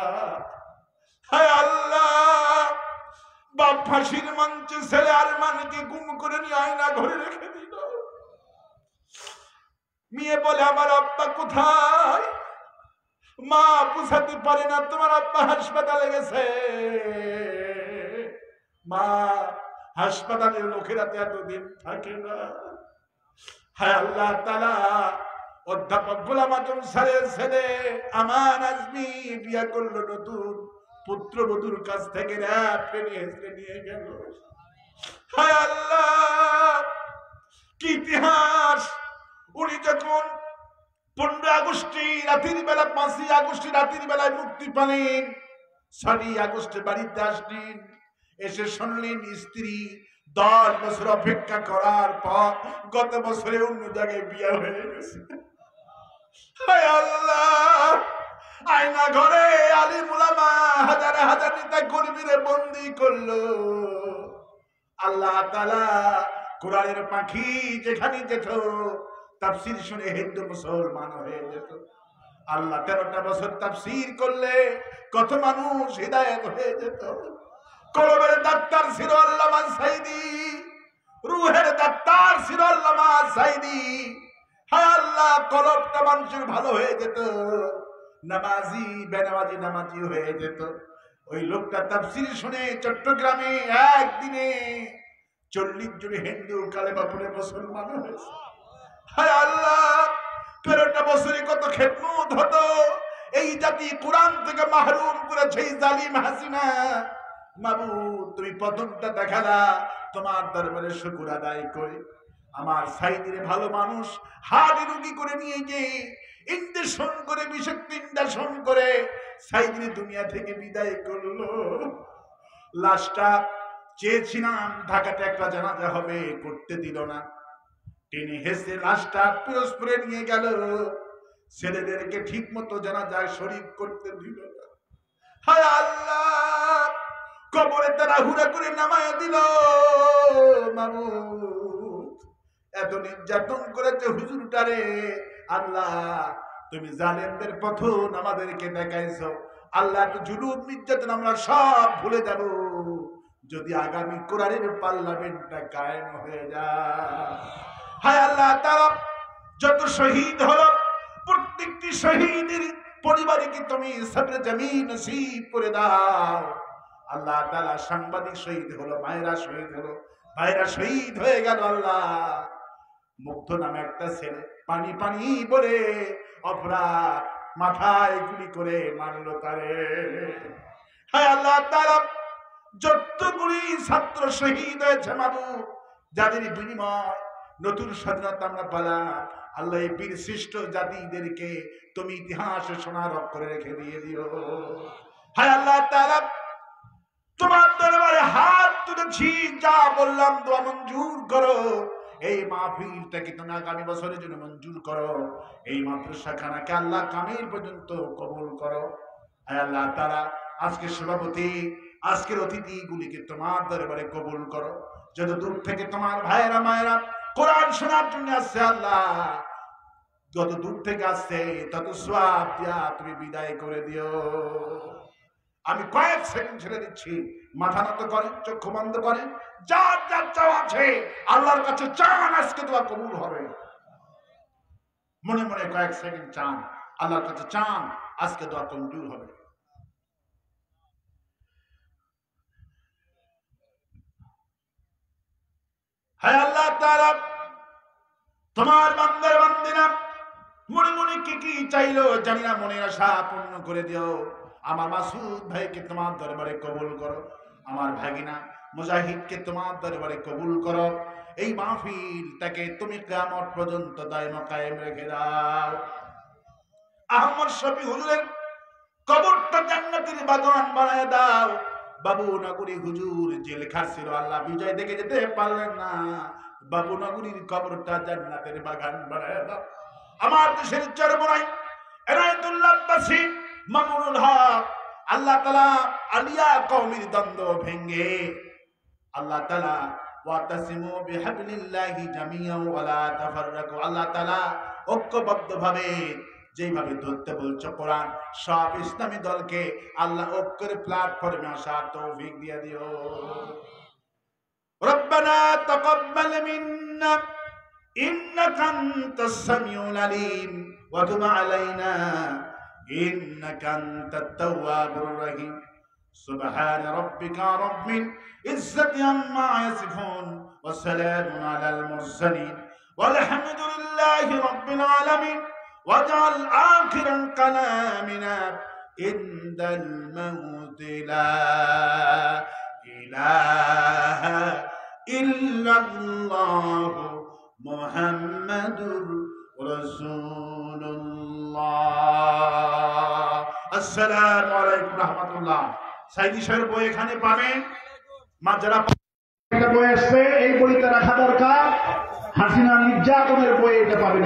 হায় আল্লাহ, বাপ ফাঁসির মঞ্চে ছেলে আরমানকে গুম করে নিয়ে আয়না ঘরে রেখে দিল। মেয়ে বলে আমার আব্বা কোথায়? মা বুঝাতে পারে না, তোমার আব্বা হাসপাতালে গেছে। মা, হাসপাতালের লোকেরা তো এতদিন থাকে না। হায় আল্লাহ তাআলা, অধ্যাপক গোলাম আজম স্যারের ছেলে আমান আজমি বিয়ে করলো নতুন, পুত্রবধূর কাছ থেকে র্যাপে নিয়ে গেল। হায় আল্লাহ, কি ইতিহাস! উনি যখন 15 আগস্টে রাতের বেলা, 5 আগস্টে রাতের বেলায় মুক্তি পেলেন, 6 আগস্টে বাড়িতে আসলেন, এসে শুনলেন স্ত্রী 10 বছর অপেক্ষা করার পর গত বছরে অন্য জায়গায় বিয়ে হয়ে গেছে। হায় আল্লাহ, আয়না ঘরে আলিম উলামা হাজার হাজার নেতা কর্মীরে বন্দী করলো। আল্লাহ তাআলা কোরআনের পাখি যেখানে যেত তাফসীর শুনে হিন্দু মুসলমান হয়ে যেত। আল্লাহ 13টা বছর তাফসীর করলে কত মানুষ হিদায়াত হয়ে যেত। কলবের ডাক্তার ছিল আল্লামা সাইদি, রুহের ডাক্তার ছিল আল্লামা সাইদি। হায় আল্লাহ, কলবটা মানুষের ভালো হয়ে যেত, নামাজি বেনামাজি নামাজি হয়ে যেত। ওই লোকটা তাফসীর শুনে চট্টগ্রামে একদিনে 40 জন হিন্দু কালেমা পড়ে মুসলমান হয়েছে। হায় আল্লাহ, 13টা বছরে কত খেদমত হতো। এই জাতি কোরআন থেকে মাহরুম করেছে এই জালিম হাসিনা। মাবুদ, তুমি প্রথমটা দেখালা, তোমার দরবারে শুকর আদায় করে আমার সাইদিরে ভালো মানুষ হাড়ি রুগী করে নিয়ে গিয়ে ইঞ্জেকশন করে, বিষাক্ত ইঞ্জেকশন করে সাইদিনী দুনিয়া থেকে বিদায় করলো। লাশটা চেয়েছিলাম ঢাকাতে একটা জানাজা হবে, করতে দিল না। টেনে হেসে লাশটা পিরোজপুরে নিয়ে গেল, ছেলেদেরকে ঠিক মতো জানাজায় শরীক করতে দিল না। হায় আল্লাহ, কবরে তারা হুড়া করে নামায় দিল। মাবুদ, এত নির্যাতন করেছে হুজুরটারে। আল্লাহ, তুমি জালেমদের পথন আমাদেরকে দেখাইছো। আল্লাহ, তো জুলুম নির্যাতন আমরা সব ভুলে যাব যদি আগামী কোরআনের পার্লামেন্টটা কায়েম হয়ে যায়। হায় আল্লাহ, তারা যত শহীদ হলো প্রত্যেকটি শহীদের পরিবারকে তুমি সবরে জমিন নসিব করে দাও। আল্লাহ তাআলা, সাংবাদিক শহীদ হলো, মায়েরা শহীদ হলো, ভাইরা শহীদ হয়ে গেল। আল্লাহ, মুগ্ধ নামে একটা ছেলে পানি পানি বলে অপরাধ মাথায় গুলি করে মারলো তারে। হায় আল্লাহ তাআলা, যতগুলি ছাত্র শহীদ হয়েছে মাবুদ, যাদের বিনিময় নতুন স্বাধীনতা আমরা পেলাম, আল্লাহ এই বীর শ্রেষ্ঠ জাতিদেরকে তুমি ইতিহাসে সোনার অক্ষরে রেখে দিয়ে দিও। হায় আল্লাহ তাআলা, তোমার দরবারে হাত তুলেছি, যা বললাম দোয়া মঞ্জুর করো। এই মাহফিলটাকে তুমি আগামী বছরের জন্য মঞ্জুর করো। এই মাদ্রাসাখানাকে আল্লাহ কামিল পর্যন্ত কবুল করো। হায় আল্লাহ তাআলা, আজকের সভাপতি, আজকের অতিথিগুলিকে তোমার দরবারে কবুল করো। যত দূর থেকে তোমার ভাইয়েরা মায়েরা কোরআন শোনার জন্য আসছে, আল্লাহ যত দূর থেকে আসছে তত সওয়াব দিয়া তুমি বিদায় করে দিও। আমি কয়েক সেকেন্ড ছেড়ে দিচ্ছি, মাথা নত করেন, চক্ষু বন্ধ করেন, যার যার চাওয়া আছে আল্লাহর কাছে চান, আজকে দোয়া কবুল হবে। মনে মনে কয়েক সেকেন্ড চান, আল্লাহর কাছে চান, আজকে দোয়া কবুল হবে। হায় আল্লাহ তাআলা, তোমার বান্দার বান্দিনা মনে মনে কি কি চাইলো জানি না, মনের আশা পূর্ণ করে দিও। আমার মাসুদ ভাইকে তোমার দরবারে কবুল করো। আমার ভাগিনা মুজাহিদকে তোমার দরবারে কবুল করো। এই মাহফিলটাকে তুমি কিয়ামত পর্যন্ত দায়মা কায়েম রেখে দাও। আহমদ শফি হুজুরের কবরটা জান্নাতের বাগান বানায় দাও। বাবু নগরী হুজুর জেল খাটছিল, আল্লাহ বিজয় দেখে যেতে পারলেন না, বাবু নগরীর কবরটা জান্নাতের বাগান বানায় দাও। আমার দেশের চরমরাই এনায়েতুল্লাহ আব্বাসী মামুনুল হক, আল্লাহ তাআলা আলিয়া কওমের দ্বন্দ্ব ভেঙ্গে, আল্লাহ তাআলা ওয়াতাসিমু বিহাবলিল্লাহি জামিআন ওয়া লা তাফাররাকু, আল্লাহ তাআলা ঐক্যবদ্ধভাবে যেভাবে ধরতে বলছো কোরআন, সব ইসলামী দলকে আল্লাহ ঐক্যের প্ল্যাটফর্মে আসার তৌফিক দিয়ে দিও। রব্বানা তাকাব্বাল মিন্না ইন্নাকা আনতাস সামিউল আলিম ওয়া তুব আলাইনা ইন্নাকা আনতাত তাওয়াবুর রহিম। সুবহান রাব্বিকা রাব্বিল ইজ্জাতি আম্মা ইয়াসিফুন ওয়া সালামুন আলাল মুরসালিন ওয়ালহামদুলিল্লাহি রাব্বিল আলামিন। واجعل آخر كلامنا عند الموت لا إله إلا الله محمد رسول الله। السلام عليكم ورحمة الله। সাইদি সাহেব বই এখানে পাবেন, মা যারা একটা বই আসবে এই বইটা রাখা দরকার। হাসিনা নির্যাতনের বই এটা পাবেন।